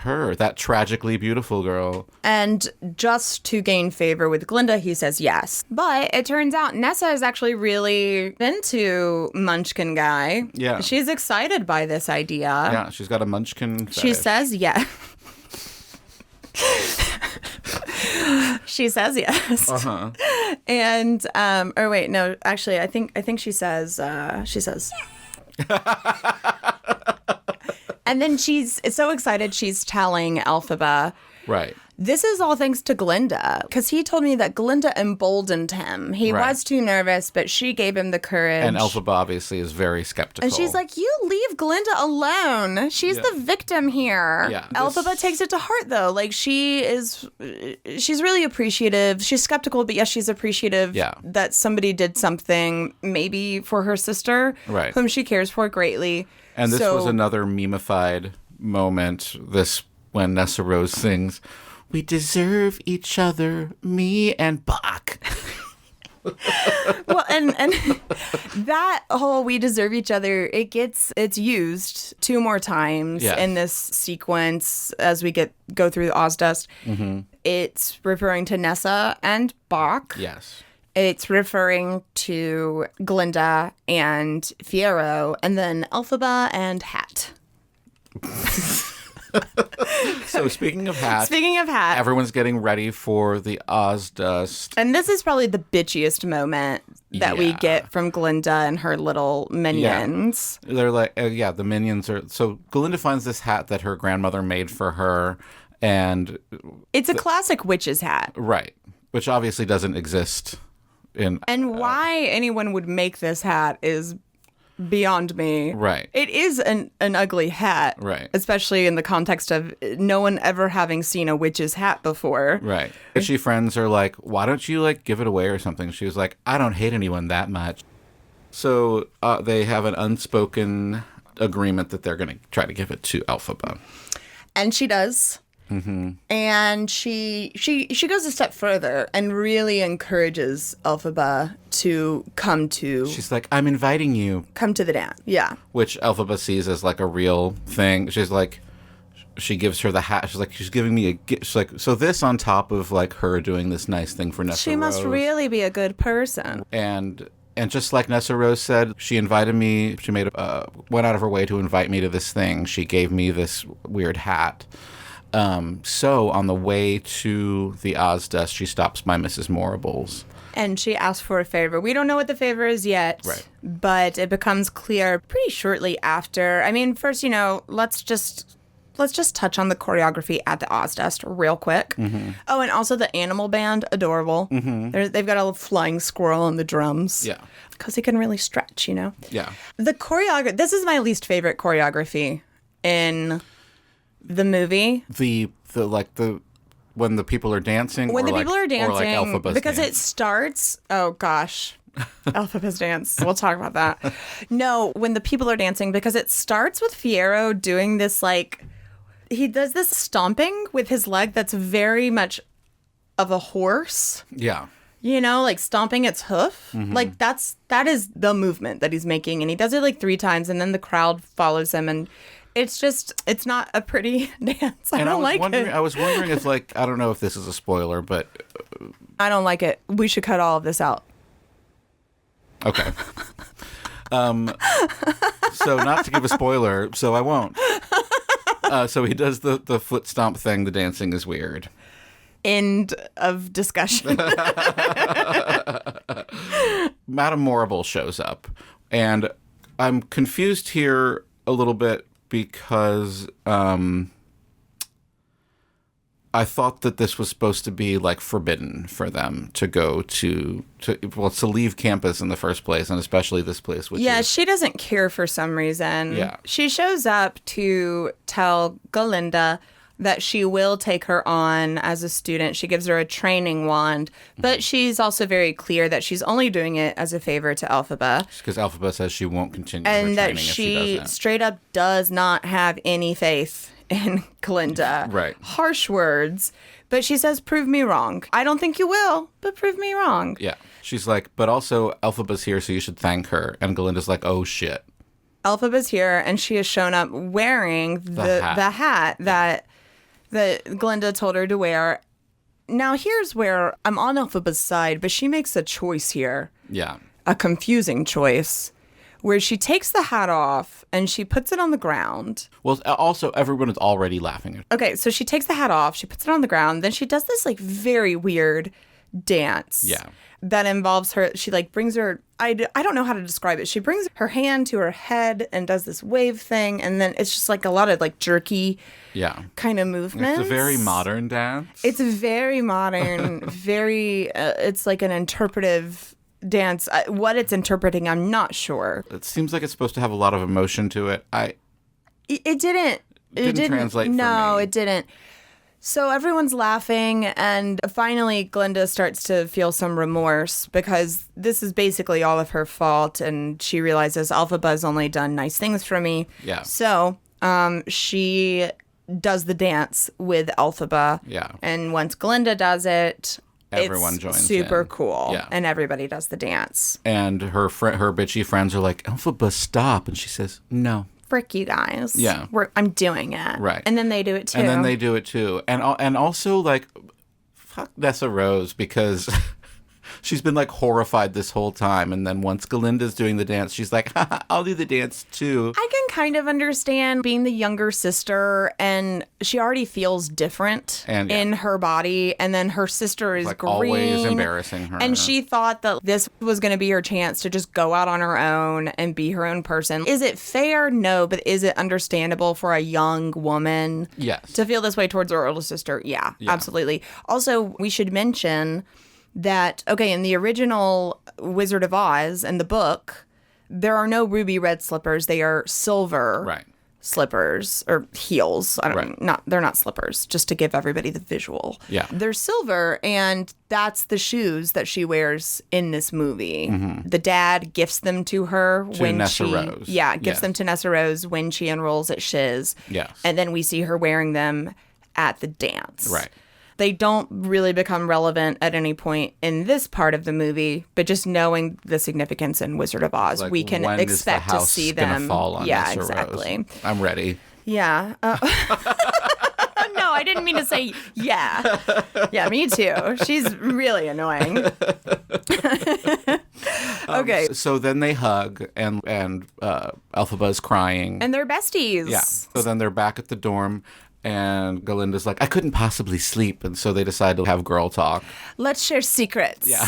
her, that tragically beautiful girl?
And just to gain favor with Glinda, he says yes. But it turns out Nessa is actually really into Munchkin guy.
Yeah.
She's excited by this idea.
Yeah, she's got a munchkin fetish.
She says yes. She says yes.
Uh-huh.
And or wait, no, actually I think she says and then she's so excited she's telling Elphaba.
Right.
This is all thanks to Glinda, because he told me that Glinda emboldened him. He was too nervous, but she gave him the courage.
And Elphaba obviously is very skeptical.
And she's like, you leave Glinda alone. She's the victim here.
Yeah.
Elphaba takes it to heart, though. Like, she's really appreciative. She's skeptical, but yes, she's appreciative that somebody did something maybe for her sister, whom she cares for greatly.
And this was another memeified moment, when Nessa Rose sings, "We deserve each other, me and Bach."
Well, and that whole "we deserve each other," it's used 2 more times in this sequence as we go through the Ozdust. Mm-hmm. It's referring to Nessa and Bach.
Yes.
It's referring to Glinda and Fiero, and then Elphaba and Hat.
So speaking of Hat, everyone's getting ready for the Ozdust.
And this is probably the bitchiest moment that we get from Glinda and her little minions.
Yeah. They're like, the minions are. So Glinda finds this hat that her grandmother made for her, and
it's a classic witch's hat,
right? Which obviously doesn't exist in.
And why anyone would make this hat is beyond me.
Right.
It is an ugly hat.
Right.
Especially in the context of no one ever having seen a witch's hat before.
Right. Witchy friends are like, why don't you like give it away or something? She was like, I don't hate anyone that much. So they have an unspoken agreement that they're going to try to give it to Elphaba.
And she does. Mm-hmm. And she goes a step further and really encourages Elphaba to come to.
She's like, I'm inviting you.
Come to the dance. Yeah.
Which Elphaba sees as like a real thing. She's like, she gives her the hat. She's like, she's giving me a gift. She's like, so this on top of like her doing this nice thing for Nessa
She must
Rose.
really be a good person.
And just like Nessa Rose said, she invited me. She went out of her way to invite me to this thing. She gave me this weird hat. So on the way to the Ozdust, she stops by Mrs. Morables.
And she asks for a favor. We don't know what the favor is yet,
Right.
But it becomes clear pretty shortly after. I mean, first, let's just touch on the choreography at the Ozdust real quick. Mm-hmm. Oh, and also the animal band, adorable. Mm-hmm. They've got a little flying squirrel on the drums.
Yeah.
Because he can really stretch,
Yeah.
The choreography, this is my least favorite choreography in the movie.
The when the people are dancing.
When the people are dancing.
Or like Elphaba's
because
dance.
it starts, oh gosh. Elphaba's dance. We'll talk about that. No, when the people are dancing, because it starts with Fiyero doing this like, he does this stomping with his leg that's very much of a horse.
Yeah.
Like stomping its hoof. Mm-hmm. Like that is the movement that he's making. And he does it like 3 times and then the crowd follows him and it's not a pretty dance. I don't like it.
I was wondering if I don't know if this is a spoiler, but
I don't like it. We should cut all of this out.
Okay. So not to give a spoiler, so I won't. So he does the foot stomp thing. The dancing is weird.
End of discussion.
Madame Morrible shows up, and I'm confused here a little bit because I thought that this was supposed to be like forbidden for them to go to leave campus in the first place, and especially this place.
She doesn't care for some reason.
Yeah.
She shows up to tell Galinda that she will take her on as a student. She gives her a training wand, but she's also very clear that she's only doing it as a favor to Elphaba.
Because Elphaba says she won't continue her
and
training
that
if she doesn't.
Straight up does not have any faith in Galinda.
Right.
Harsh words, but she says, prove me wrong. I don't think you will, but prove me wrong.
Yeah. She's like, but also Elphaba's here, so you should thank her. And Galinda's like, oh, shit.
Elphaba's here, and she has shown up wearing the hat that Galinda told her to wear. Now, here's where I'm on Elphaba's side, but she makes a choice here.
Yeah.
A confusing choice, where she takes the hat off and she puts it on the ground.
Well, also, everyone is already laughing at her.
Okay, so she takes the hat off, she puts it on the ground, then she does this, like, very weird dance.
Yeah.
That involves her, she, like, brings her, I don't know how to describe it. She brings her hand to her head and does this wave thing, and then it's just, like, a lot of, like, jerky kind of movements.
It's a very modern dance.
It's very modern, it's like an interpretive dance. What it's interpreting, I'm not sure.
It seems like it's supposed to have a lot of emotion to it.
It didn't.
It didn't translate for me.
No, it didn't. So everyone's laughing, and finally Glinda starts to feel some remorse because this is basically all of her fault, and she realizes Elphaba's only done nice things for me.
Yeah.
So she does the dance with Elphaba.
Yeah.
And once Glinda does it,
everyone
it's
joins
super
in.
cool.
Yeah.
And everybody does the dance.
And her bitchy friends are like, Elphaba, stop. And she says, no.
Frick you guys.
Yeah.
I'm doing it.
Right.
And then they do it too.
And also, like, fuck Nessa Rose, because she's been, like, horrified this whole time. And then once Galinda's doing the dance, she's like, I'll do the dance too.
I can kind of understand being the younger sister, and she already feels different in her body. And then her sister is
like
green.
Always embarrassing her.
And she thought that this was going to be her chance to just go out on her own and be her own person. Is it fair? No. But is it understandable for a young woman to feel this way towards her older sister? Yeah, absolutely. Also, we should mention that, okay, in the original Wizard of Oz and the book, there are no ruby red slippers. They are silver slippers or heels. They're not slippers, just to give everybody the visual.
Yeah.
They're silver, and that's the shoes that she wears in this movie. Mm-hmm. The dad gifts them to her when
Nessa Rose.
Yeah, gifts them to Nessa Rose when she enrolls at Shiz.
Yes.
And then we see her wearing them at the dance.
Right.
They don't really become relevant at any point in this part of the movie, but just knowing the significance in Wizard of Oz,
like,
we can expect to see them.
Fall on Nessa
exactly.
Rose? I'm ready.
Yeah. No, I didn't mean to say yeah. Yeah, me too. She's really annoying. Okay.
So then they hug, and Elphaba's crying.
And they're besties.
Yeah. So then they're back at the dorm, and Galinda's like, I couldn't possibly sleep. And so they decide to have girl talk.
Let's share secrets.
Yeah.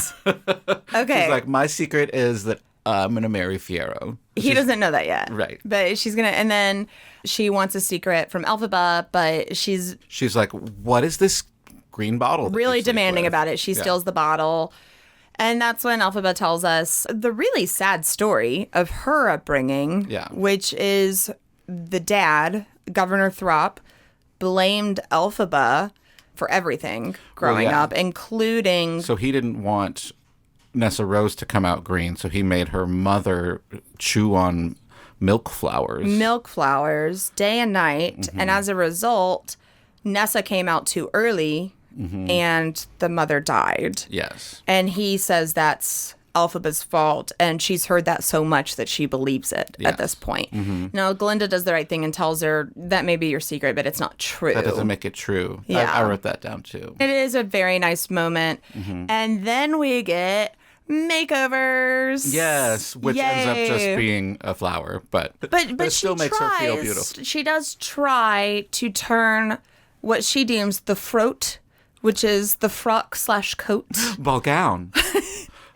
Okay.
She's like, my secret is that I'm going to marry Fiyero.
He doesn't know that yet.
Right.
But she's going to, and then she wants a secret from Elphaba, but she's
like, what is this green bottle? that
really
you sleep
demanding
with?
about it. She steals the bottle. And that's when Elphaba tells us the really sad story of her upbringing, which is the dad, Governor Throp, blamed Elphaba for everything growing up, including...
So he didn't want Nessa Rose to come out green, so he made her mother chew on milk flowers.
Milk flowers, day and night. Mm-hmm. And as a result, Nessa came out too early, and the mother died.
Yes.
And he says that's Elphaba's fault, and she's heard that so much that she believes it at this point. Mm-hmm. Now, Galinda does the right thing and tells her, that may be your secret, but it's not true.
That doesn't make it true.
Yeah.
I wrote that down, too.
It is a very nice moment. Mm-hmm. And then we get makeovers.
Yes, which ends up just being a flower, but it still makes her feel beautiful.
She does try to turn what she deems the frot, which is the frock/coat.
Ball gown.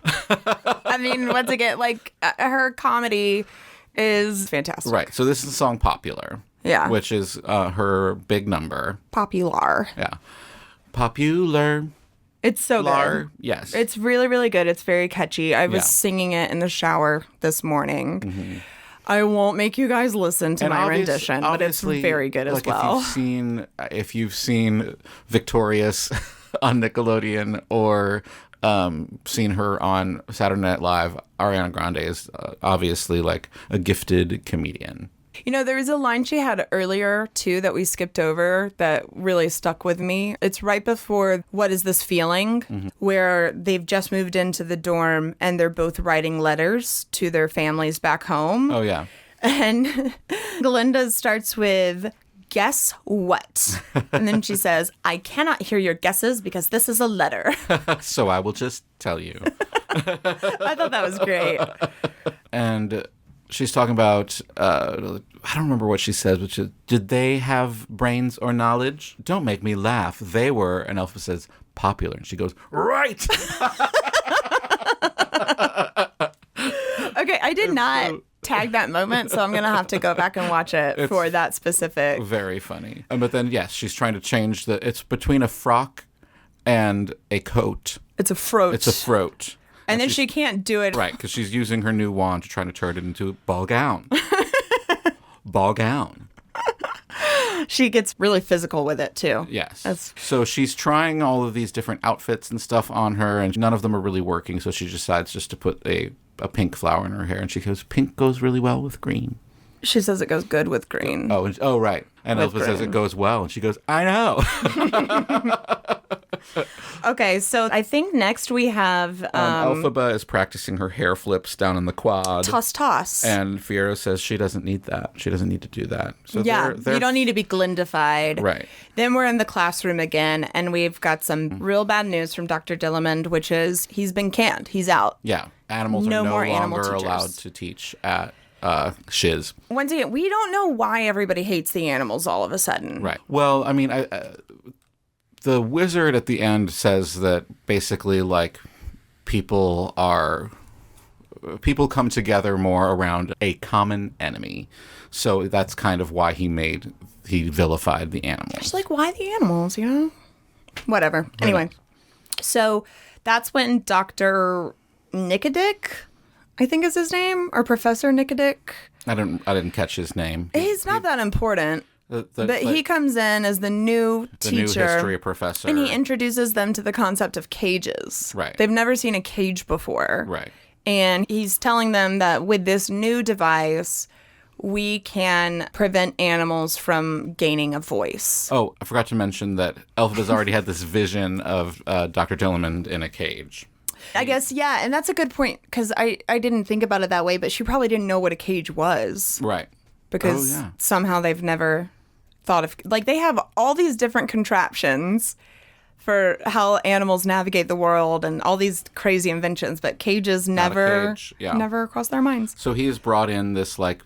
I mean, once again, like, her comedy is fantastic.
Right. So this is the song Popular.
Yeah.
Which is her big number.
Popular.
Yeah. Popular.
It's so good.
Yes.
It's really, really good. It's very catchy. I was singing it in the shower this morning. Mm-hmm. I won't make you guys listen to my rendition, but it's very good as well.
If you've seen Victorious on Nickelodeon or seen her on Saturday Night Live, Ariana Grande is obviously like a gifted comedian.
You know, there was a line she had earlier, too, that we skipped over that really stuck with me. It's right before What Is This Feeling, where they've just moved into the dorm and they're both writing letters to their families back home.
Oh, yeah.
And Galinda starts with, guess what? And then she says, I cannot hear your guesses because this is a letter.
So I will just tell you.
I thought that was great.
And she's talking about, I don't remember what she says, which is, did they have brains or knowledge? Don't make me laugh. They were, and Elpha says, popular. And she goes, right.
Okay, I did not tag that moment, so I'm going to have to go back and watch it for that specific.
Very funny. But then, yes, she's trying to change it's between a frock and a coat.
It's a frot.
It's a frot.
And then she can't do it.
Right, because she's using her new wand to try to turn it into a ball gown. Ball gown.
She gets really physical with it, too.
Yes. So she's trying all of these different outfits and stuff on her, and none of them are really working, so she decides just to put a pink flower in her hair, and she goes, pink goes really well with green.
She says it goes good with green.
Oh, right. And Elpha says it goes well, and she goes, I know.
Okay, so I think next we have...
Elphaba is practicing her hair flips down in the quad.
Toss.
And Fiyero says she doesn't need that. She doesn't need to do that. So
yeah, you don't need to be Glindified.
Right.
Then we're in the classroom again, and we've got some real bad news from Dr. Dillamond, which is he's been canned. He's out.
Yeah. Animals are no longer allowed to teach at Shiz.
Once again, we don't know why everybody hates the animals all of a sudden.
Right. Well, I mean, the wizard at the end says that basically, like, people come together more around a common enemy. So that's kind of why he vilified the animals.
It's like, why the animals, you know? Whatever. Anyway, so that's when Dr. Nicodic, I think is his name, or Professor Nicodic.
I didn't catch his name.
He's not that important. But he comes in as the new teacher.
The new history professor.
And he introduces them to the concept of cages.
Right.
They've never seen a cage before.
Right.
And he's telling them that with this new device, we can prevent animals from gaining a voice.
Oh, I forgot to mention that Elphaba's already had this vision of Dr. Dillamond in a cage.
I guess, yeah, and that's a good point, because I didn't think about it that way, but she probably didn't know what a cage was.
Right.
because somehow they've never thought of, like, they have all these different contraptions for how animals navigate the world and all these crazy inventions, but cages never cross their minds.
So he has brought in this, like,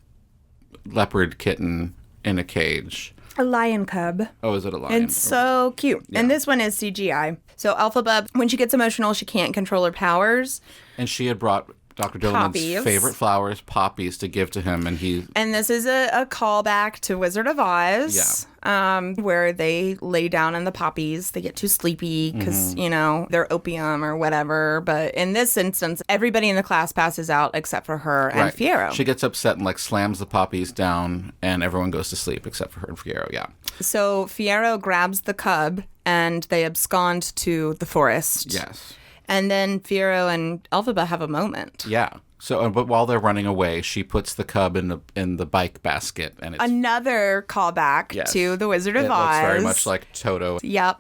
leopard kitten in a cage.
A lion cub.
Oh, is it a lion?
It's so cute. Yeah. And this one is CGI. So Elphaba, when she gets emotional, she can't control her powers.
And she had brought Dr. Dilliman's favorite flowers, poppies, to give to him, and he...
And this is a callback to Wizard of Oz, where they lay down in the poppies. They get too sleepy because, you know, they're opium or whatever. But in this instance, everybody in the class passes out except for her and Fiyero.
She gets upset and, like, slams the poppies down, and everyone goes to sleep except for her and Fiyero,
So Fiyero grabs the cub, and they abscond to the forest.
Yes.
And then Fiyero and Elphaba have a moment.
Yeah. So, but while they're running away, she puts the cub in the bike basket, and it's
another callback to the Wizard of Oz.
It looks very much like Toto.
Yep.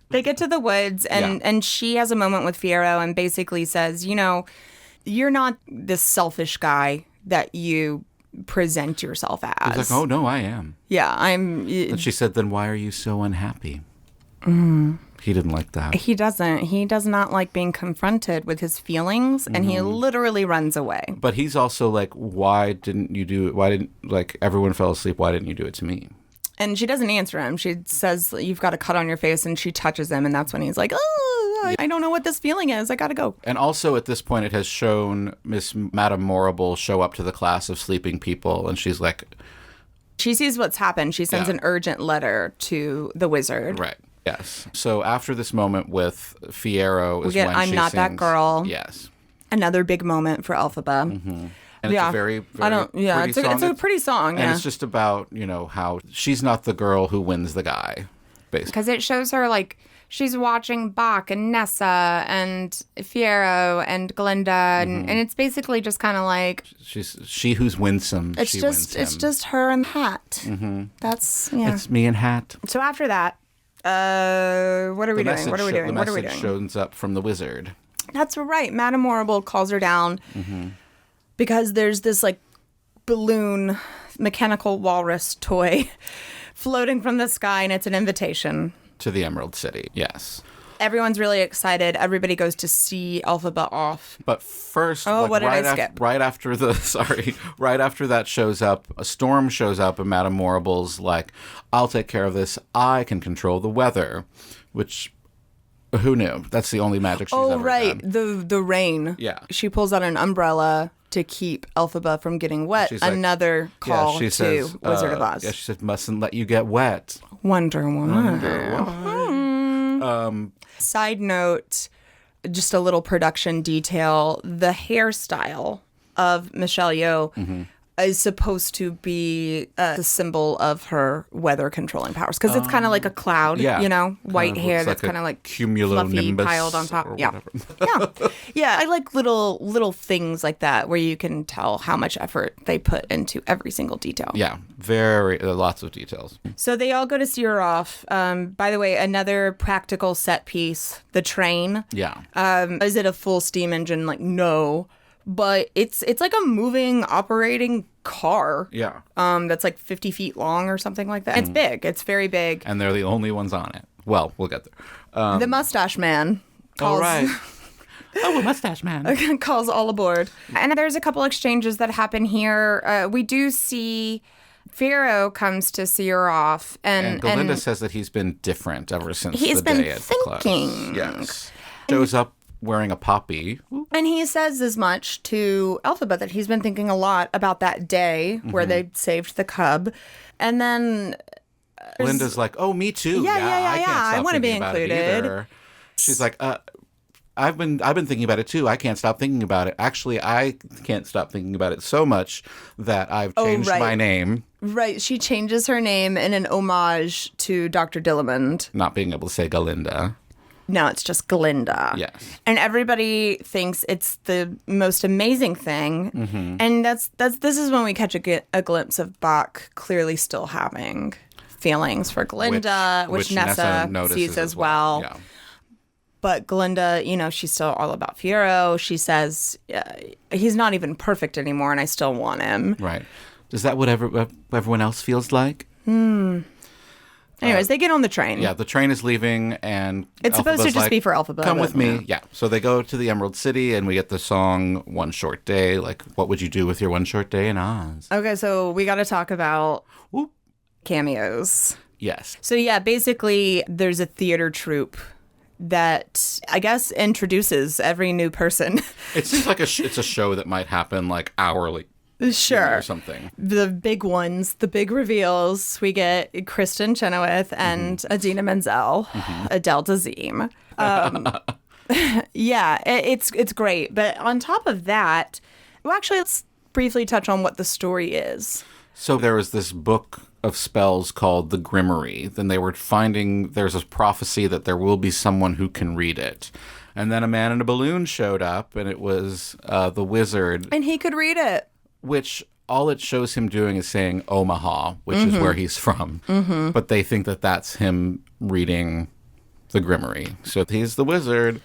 They get to the woods, and she has a moment with Fiyero, and basically says, you know, you're not this selfish guy that you present yourself as.
He's like, oh no, I am.
Yeah, I'm.
And she said, then why are you so unhappy? He didn't like that.
He doesn't. He does not like being confronted with his feelings, and he literally runs away.
But he's also like, why didn't you do it? Why didn't, like, everyone fell asleep. Why didn't you do it to me?
And she doesn't answer him. She says, you've got a cut on your face, and she touches him, and that's when he's like, oh, I don't know what this feeling is. I gotta go.
And also at this point, it has shown Miss Madame Morrible show up to the class of sleeping people, and she's like...
She sees what's happened. She sends an urgent letter to the wizard.
Right. Yes. So after this moment with Fiyero is when
I'm
she
Not
sings,
That Girl.
Yes.
Another big moment for Elphaba.
And it's a very, very pretty song.
It's a pretty song,
And it's just about, you know, how she's not the girl who wins the guy, basically.
Because it shows her, like, she's watching Bach and Nessa and Fiyero and Glinda, and it's basically just kind of like...
She who's winsome, she wins him.
It's just her and Hat. That's,
It's me and Hat.
So after that... what are we doing?
The message shows up from the wizard.
That's right. Madame Morrible calls her down because there's this, like, balloon mechanical walrus toy floating from the sky, and it's an invitation.
To the Emerald City, yes.
Everyone's really excited. Everybody goes to see Elphaba off.
But first,
what did I skip?
Right after that shows up, a storm shows up, and Madame Morrible's like, I'll take care of this. I can control the weather, which, who knew? That's the only magic she's ever done.
The rain.
Yeah.
She pulls out an umbrella to keep Elphaba from getting wet.
She's like,
another call to
says,
Wizard of Oz.
Yeah, she said, mustn't let you get wet.
Wonder why. Side note, just a little production detail. The hairstyle of Michelle Yeoh is supposed to be the symbol of her weather controlling powers. Because it's kind of like a cloud, you know? White hair that's kind of like fluffy piled on top. Yeah. I like little things like that where you can tell how much effort they put into every single detail.
Yeah, lots of details.
So they all go to see her off. By the way, another practical set piece, the train.
Yeah.
Is it a full steam engine? Like, no. But it's like a moving, operating car.
Yeah.
That's like 50 feet long or something like that. It's big. It's very big.
And they're the only ones on it. Well, we'll get there.
The mustache man calls...
Oh, right. A mustache man.
calls all aboard. And there's a couple exchanges that happen here. We do see... Fiyero comes to see her off. And
Glinda says that he's been different ever since the day at the class.
He's been thinking.
Yes. Shows up wearing a poppy.
And he says as much to Elphaba that he's been thinking a lot about that day where they saved the cub. And then...
Linda's like, oh, me too.
Yeah.
I can't stop
I want to be
thinking about it
included.
either. She's like, I've been thinking about it too. I can't stop thinking about it. Actually, I can't stop thinking about it so much that I've changed my name.
Right. She changes her name in an homage to Dr. Dilliman.
Not being able to say Galinda.
No, it's just Glinda.
Yes.
And everybody thinks it's the most amazing thing. And this is when we catch a glimpse of Bach clearly still having feelings for Glinda, which Nessa sees as well.
Yeah.
But Glinda, you know, she's still all about Fiyero. She says, he's not even perfect anymore, and I still want him.
Right. Is that what everyone else feels like?
Anyways, they get on the train.
Yeah, the train is leaving, and
it's supposed to just be for Elphaba.
Come with me. Yeah. So they go to the Emerald City, and we get the song "One Short Day." Like, what would you do with your one short day in Oz?
Okay, so we got to talk about cameos.
Yes.
So yeah, basically, there's a theater troupe that I guess introduces every new person.
It seems like it's a show that might happen like hourly.
Sure.
Or something.
The big ones, the big reveals. We get Kristen Chenoweth and Adina Menzel, Adele Dazeem. Yeah, it's great. But on top of that, well, actually, let's briefly touch on what the story is.
So there was this book of spells called the Grimoire. Then they were finding there's a prophecy that there will be someone who can read it. And then a man in a balloon showed up, and it was the wizard.
And he could read it.
Which all it shows him doing is saying Omaha, which is where he's from. But they think that that's him reading the Grimoire. So he's the wizard.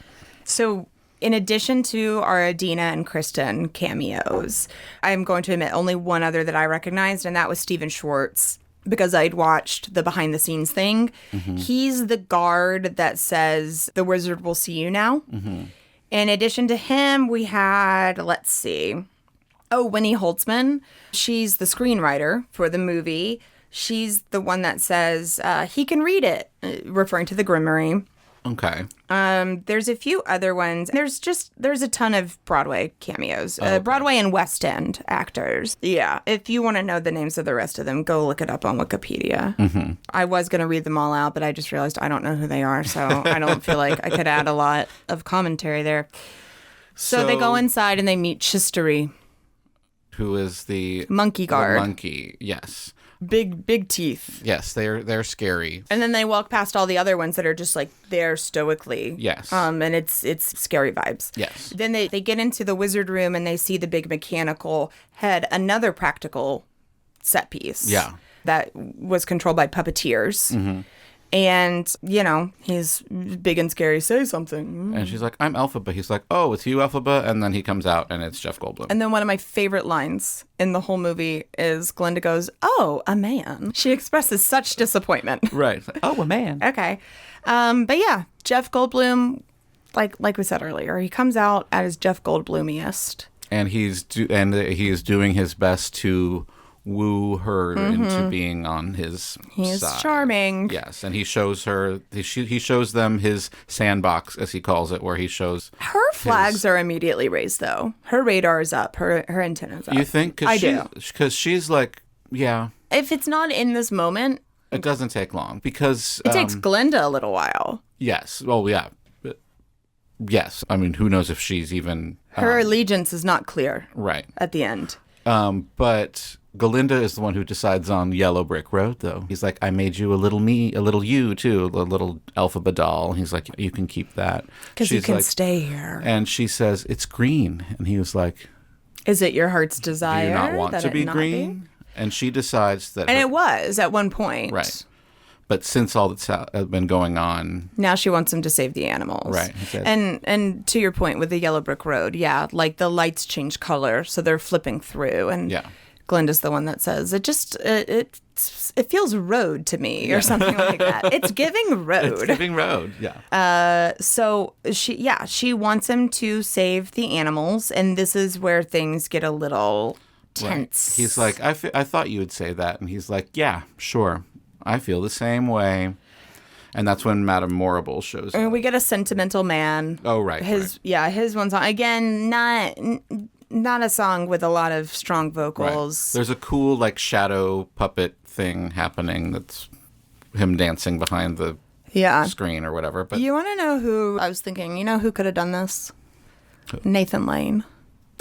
So in addition to our Adina and Kristen cameos, I'm going to admit only one other that I recognized, and that was Steven Schwartz, because I'd watched the behind the scenes thing. He's the guard that says, "The wizard will see you now." In addition to him, we had, let's see... Oh, Winnie Holtzman. She's the screenwriter for the movie. She's the one that says he can read it, referring to the Grimoire.
Okay.
There's a few other ones. There's a ton of Broadway cameos. Broadway and West End actors. Yeah. If you want to know the names of the rest of them, go look it up on Wikipedia. I was going to read them all out, but I just realized I don't know who they are, so I don't feel like I could add a lot of commentary there. So they go inside and they meet Chistery.
Who is the
monkey guard?
The monkey, yes.
Big teeth.
Yes, they're scary.
And then they walk past all the other ones that are just like there stoically.
Yes.
And it's scary vibes.
Yes.
Then they get into the wizard room and they see the big mechanical head, another practical set piece.
Yeah.
That was controlled by puppeteers. And, you know, he's big and scary. Say something.
And she's like, "I'm Elphaba." He's like, "Oh, it's you, Elphaba." And then he comes out and it's Jeff Goldblum.
And then one of my favorite lines in the whole movie is Glinda goes, "Oh, a man." She expresses such disappointment.
Right. "Oh, a man."
Okay. But yeah, Jeff Goldblum, like we said earlier, he comes out at his Jeff Goldblumiest.
And he is doing his best to woo her into being on his side.
He's charming.
Yes, and he shows her. He shows them his sandbox, as he calls it, where he shows.
Her flags are immediately raised, though. Her radar is up. Her antenna's up.
You think?
I do.
Because she's like, yeah.
If it's not in this moment,
it doesn't take long because
it takes Glinda a little while.
Yes. Oh, yeah. Yes. I mean, who knows if she's even.
Her allegiance is not clear.
Right.
At the end.
But Galinda is the one who decides on Yellow Brick Road, though. He's like, "I made you a little you, too, a little Elphaba doll." He's like, "You can keep that."
Because you can stay here.
And she says, "It's green." And he was like,
"Is it your heart's desire?"
"Do you not want to be green?" And she decides that...
And it was, at one point.
Right. But since all that's been going on...
Now she wants him to save the animals.
Right.
And to your point with the Yellow Brick Road, yeah, like the lights change color, so they're flipping through. And
yeah.
Glinda's the one that says, it feels road to me, or something like that. It's giving road.
It's giving road, yeah.
So she wants him to save the animals, and this is where things get a little tense.
Right. He's like, I thought you would say that. And he's like, "Yeah, sure. I feel the same way." And that's when Madame Morrible shows up.
And we get a sentimental man.
Oh, right.
His one song. Again, not a song with a lot of strong vocals.
Right. There's a cool, like, shadow puppet thing happening that's him dancing behind the screen or whatever. But
you want to know who I was thinking? You know who could have done this?
Who?
Nathan Lane.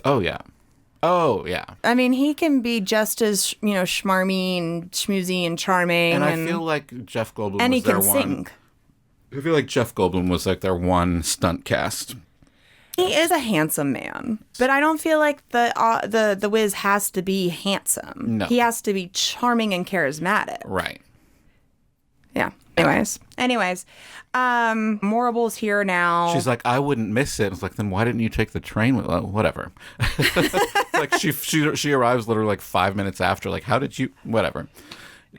Oh, yeah. Oh, yeah.
I mean, he can be just as, schmarmy and schmoozy and charming.
And I feel like Jeff Goldblum
and
was
he
their
can
one.
sing.
I feel like Jeff Goldblum was like their one stunt cast.
He is a handsome man, but I don't feel like the Wiz has to be handsome.
No.
He has to be charming and charismatic.
Right.
Yeah. Anyways, Morable's here now.
She's like, I wouldn't miss it. It's like, then why didn't you take the train? Well, whatever. Like she arrives literally like 5 minutes after. Like, how did you? Whatever.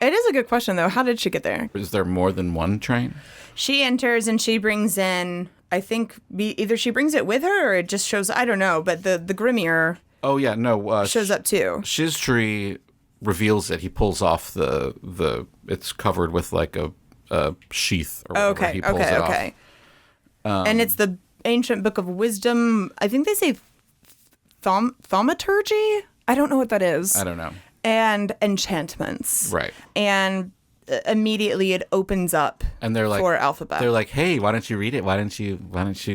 It is a good question though. How did she get there?
Is there more than one train?
She enters and she brings in, I think, either she brings it with her or it just shows. I don't know. But the Grimier.
Oh yeah, no.
Shows up too.
Shizdri reveals it. He pulls off the. It's covered with like a sheath or whatever. He pulls it off.
And it's the ancient book of wisdom. I think they say thaumaturgy. I don't know what that is.
I don't know.
And enchantments.
Right.
And immediately it opens up.
And they're like,
for Elphaba.
They're like, hey, why don't you read it? Why don't you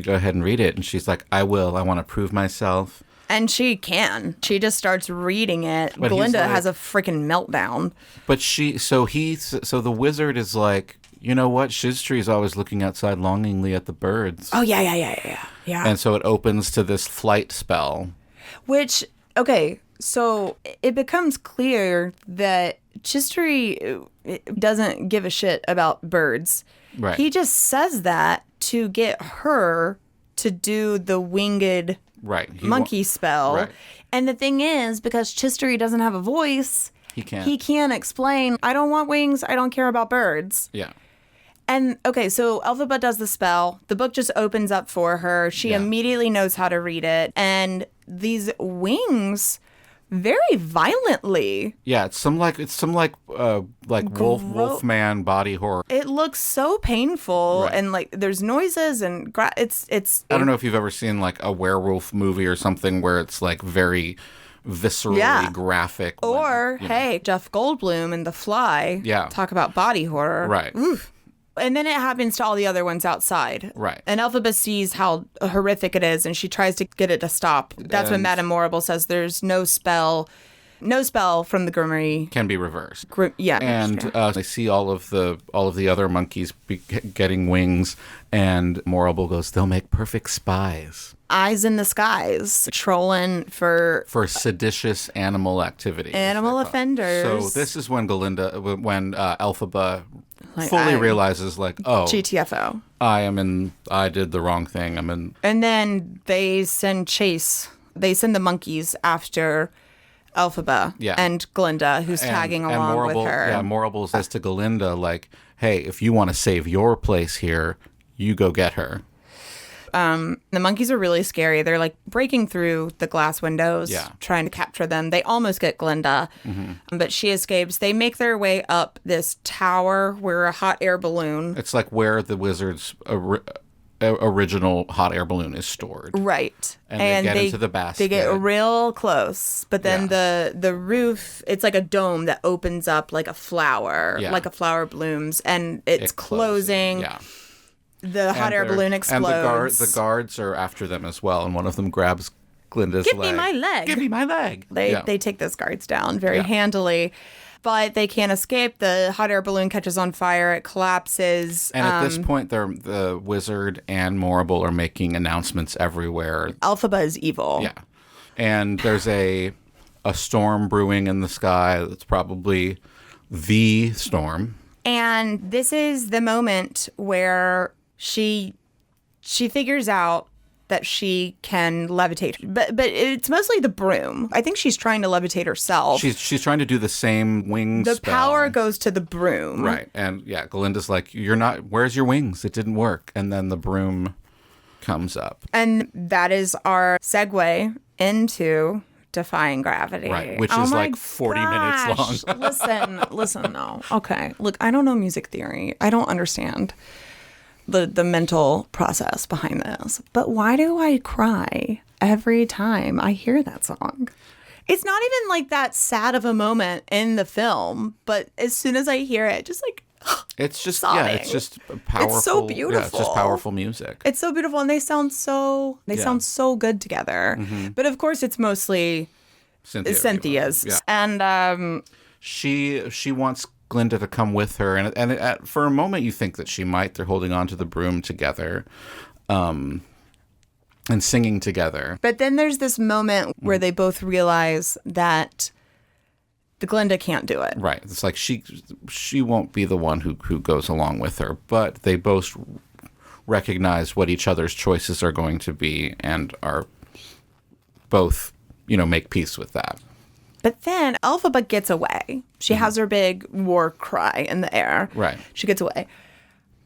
go ahead and read it? And she's like, I will. I want to prove myself.
And she can. She just starts reading it.
But
Glinda
like,
has a freaking meltdown.
But so the wizard is like, you know what? Shizdri is always looking outside longingly at the birds.
Oh, yeah.
And so it opens to this flight spell.
Which, okay, so it becomes clear that Shizdri doesn't give a shit about birds.
Right.
He just says that to get her to do the winged monkey spell.
Right.
And the thing is, because Shizdri doesn't have a voice, he can't explain, I don't want wings, I don't care about birds.
Yeah.
And, okay, so Elphaba does the spell. The book just opens up for her. She immediately knows how to read it. And these wings, very violently.
Yeah, it's some wolfman body horror.
It looks so painful, and like there's noises and it's.
I don't know if you've ever seen like a werewolf movie or something where it's like very viscerally graphic.
Or hey, Jeff Goldblum in The Fly.
Yeah,
talk about body horror.
Right.
Oof. And then it happens to all the other ones outside.
Right.
And Elphaba sees how horrific it is, and she tries to get it to stop. That's when Madame Morrible says there's no spell from the Grimoire
can be reversed.
And
they see all of the other monkeys getting wings, and Morrible goes, they'll make perfect spies.
Eyes in the skies, trolling for
seditious animal activity.
Animal offenders.
So this is when Elphaba fully realizes, like, oh,
GTFO.
I did the wrong thing.
And then they send the monkeys after Elphaba and Glinda, who's tagging along with her.
Yeah, Morrible says to Glinda, like, hey, if you want to save your place here, you go get her.
The monkeys are really scary. They're like breaking through the glass windows, trying to capture them. They almost get Glinda, but she escapes. They make their way up this tower where a hot air balloon.
It's like where the wizard's original hot air balloon is stored.
Right.
And they get into the basket.
They get real close. But then the roof, it's like a dome that opens up like a flower, like a flower blooms, and it's closing.
Yeah.
The hot air balloon explodes.
And the guards are after them as well, and one of them grabs Glinda's leg.
Give me my leg.
Give me my leg.
They take those guards down very handily, but they can't escape. The hot air balloon catches on fire. It collapses.
And at this point, the wizard and Morrible are making announcements everywhere.
Elphaba is evil.
Yeah. And there's a storm brewing in the sky. That's probably the storm.
And this is the moment where she figures out that she can levitate, but it's mostly the broom. I think she's trying to levitate herself.
She's trying to do the same wing spell.
The power goes to the broom.
Right. And Glinda's like, where's your wings? It didn't work. And then the broom comes up.
And that is our segue into defying gravity.
Right, which is like 40 minutes
long. Listen, no. Okay. Look, I don't know music theory. I don't understand the mental process behind this. But why do I cry every time I hear that song? It's not even like that sad of a moment in the film, but as soon as I hear it, just like
it's just
sobbing.
It's just powerful.
It's so beautiful.
Yeah, it's just powerful music.
It's so beautiful, and they sound so good together. Mm-hmm. But of course, it's mostly Cynthia's.
Yeah.
And
she wants Glinda to come with her, and for a moment you think that she might. They're holding on to the broom together, and singing together.
But then there's this moment where they both realize that the Glinda can't do it.
Right. It's like she won't be the one who goes along with her, but they both recognize what each other's choices are going to be and are both, make peace with that.
But then Elphaba gets away. She has her big war cry in the air.
Right.
She gets away.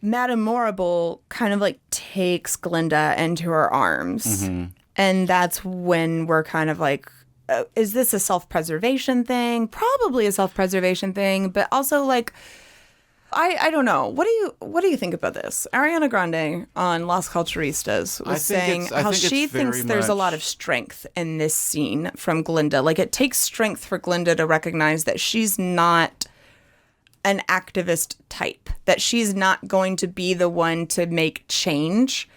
Madame Morrible kind of like takes Glinda into her arms. And that's when we're kind of like, is this a self-preservation thing? Probably a self-preservation thing, but also like, I don't know. What do you think about this? Ariana Grande on Las Culturistas was saying how she thinks there's a lot of strength in this scene from Glinda. Like, it takes strength for Glinda to recognize that she's not an activist type, that she's not going to be the one to make change.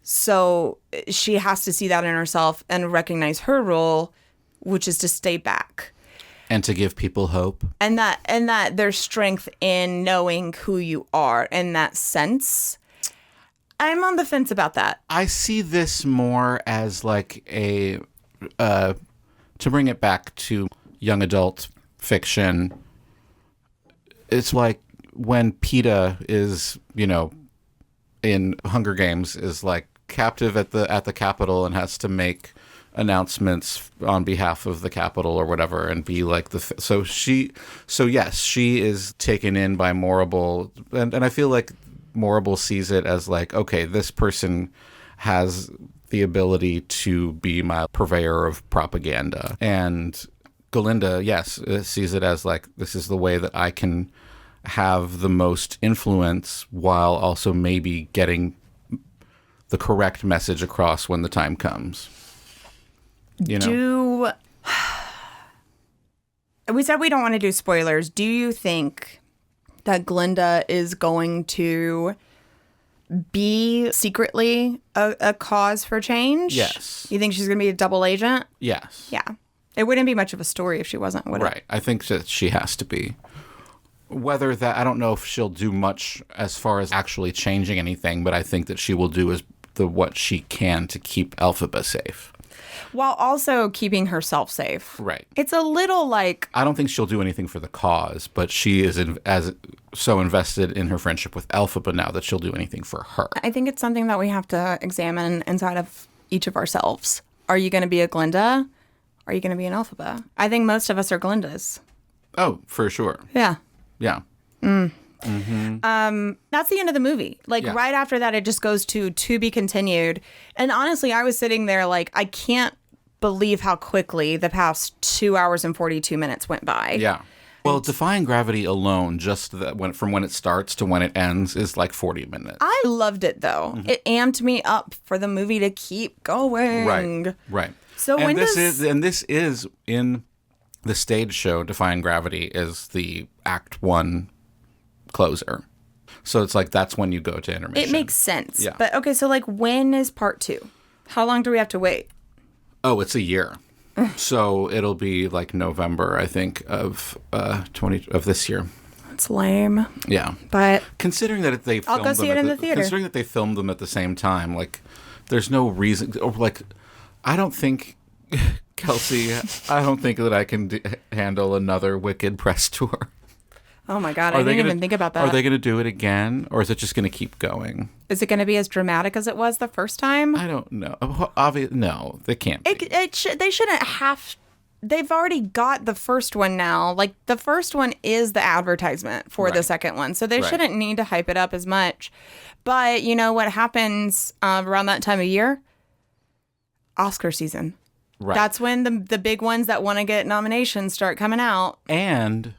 So she has to see that in herself and recognize her role, which is to stay back.
And to give people hope.
And that there's strength in knowing who you are in that sense. I'm on the fence about that.
I see this more as like to bring it back to young adult fiction, it's like when PETA is, in Hunger Games is like captive at the Capitol and has to make announcements on behalf of the Capitol or whatever and be like so yes, she is taken in by Morrible and I feel like Morrible sees it as like, okay, this person has the ability to be my purveyor of propaganda, and Glinda, yes, sees it as like, this is the way that I can have the most influence while also maybe getting the correct message across when the time comes. We said we don't want to do spoilers. Do you think that Glinda is going to be secretly a cause for change? Yes.
You think she's going to be a double agent?
Yes.
Yeah. It wouldn't be much of a story if she wasn't, would it?
Right. I think that she has to be. Whether that, I don't know if she'll do much as far as actually changing anything, but I think that she will do what she can to keep Elphaba safe.
While also keeping herself safe.
Right.
It's a little like...
I don't think she'll do anything for the cause, but she is so invested in her friendship with Elphaba now that she'll do anything for her.
I think it's something that we have to examine inside of each of ourselves. Are you going to be a Glinda? Are you going to be an Elphaba? I think most of us are Glindas.
Oh, for sure.
Yeah.
Yeah.
That's the end of the movie. Like,
yeah.
Right after that, it just goes to be continued. And honestly, I was sitting there like, I can't believe how quickly the past 2 hours and 42 minutes went by.
Yeah. Well, Defying Gravity alone, just from when it starts to when it ends, is like 40 minutes.
I loved it, though. Mm-hmm. It amped me up for the movie to keep going.
Right.
So
this is in the stage show, Defying Gravity is the Act 1 closer. So it's like, that's when you go to intermission.
It makes sense.
Yeah.
But okay, so like, when is part 2? How long do we have to wait?
Oh, it's a year. So it'll be like November, I think, of this year.
That's lame.
Yeah.
But
considering that
I'll go see it in the theater.
Considering that they filmed them at the same time, like, there's no reason, or like, I don't think, Kelsey, I don't think that I can handle another Wicked press tour.
Oh my God, I didn't even think about that.
Are they going to do it again, or is it just going to keep going?
Is it going to be as dramatic as it was the first time?
I don't know. No, they can't be.
They shouldn't have. They've already got the first one now. Like, the first one is the advertisement for the second one, so they shouldn't need to hype it up as much. But you know what happens around that time of year? Oscar season. Right. That's when the big ones that want to get nominations start coming out.
And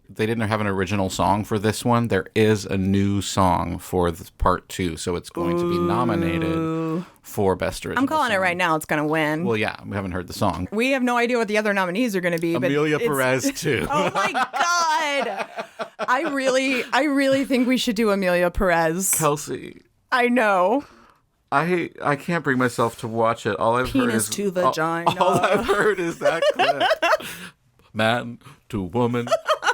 they didn't have an original song for this one. There is a new song for part 2, so it's going to be nominated for Best Original
I'm calling
Song.
it right now. It's going to win.
Well, yeah, we haven't heard the song.
We have no idea what the other nominees are going to be.
Amelia Perez, too.
Oh, my God. I really think we should do Amelia Perez.
Kelsey.
I know.
I can't bring myself to watch it. All I've heard is...
Penis to vagina.
All I've heard is that clip. Man to woman,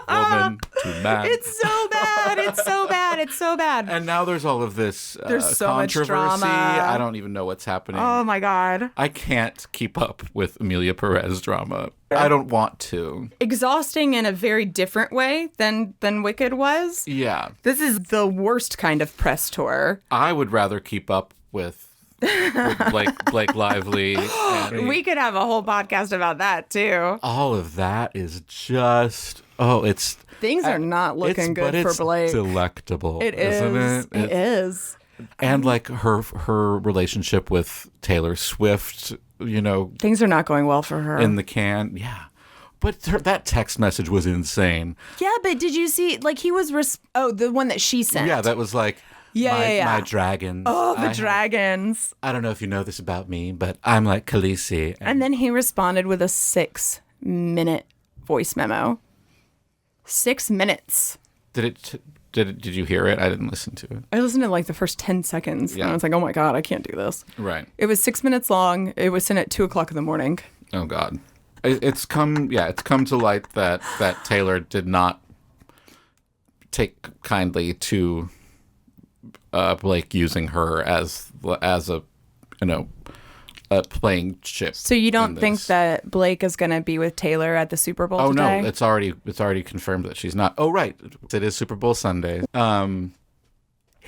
woman to man.
It's so bad. bad. It's so bad. It's so bad.
And now there's all of this
There's so much
controversy.
drama.
I don't even know what's happening.
Oh my God.
I can't keep up with Amelia Perez drama. I don't want to.
Exhausting in a very different way than Wicked was.
Yeah.
This is the worst kind of press tour.
I would rather keep up with Blake Lively. And
We could have a whole podcast about that too.
all of that is just it's
Things are not looking good for Blake.
It's delectable.
It
isn't
is.
it?
It is.
And like her relationship with Taylor Swift,
Things are not going well for her.
in the can. Yeah. But that text message was insane.
Yeah, but did you see, like, he was, the one that she sent.
Yeah, that was like, my dragons.
Oh, the dragons.
I don't know if you know this about me, but I'm like Khaleesi.
And then he responded with a 6-minute voice memo. 6 minutes.
Did you hear it? I didn't listen to it.
I listened to like the first 10 seconds.
Yeah.
And I was like, oh my God, I can't do this.
Right.
It was 6 minutes long. It was sent at 2:00 in the morning.
Oh God. It's come to light that Taylor did not take kindly to Blake using her as a playing chip.
So you don't think that Blake is going to be with Taylor at the Super Bowl today?
No, it's already confirmed that she's not. Oh right, it is Super Bowl Sunday.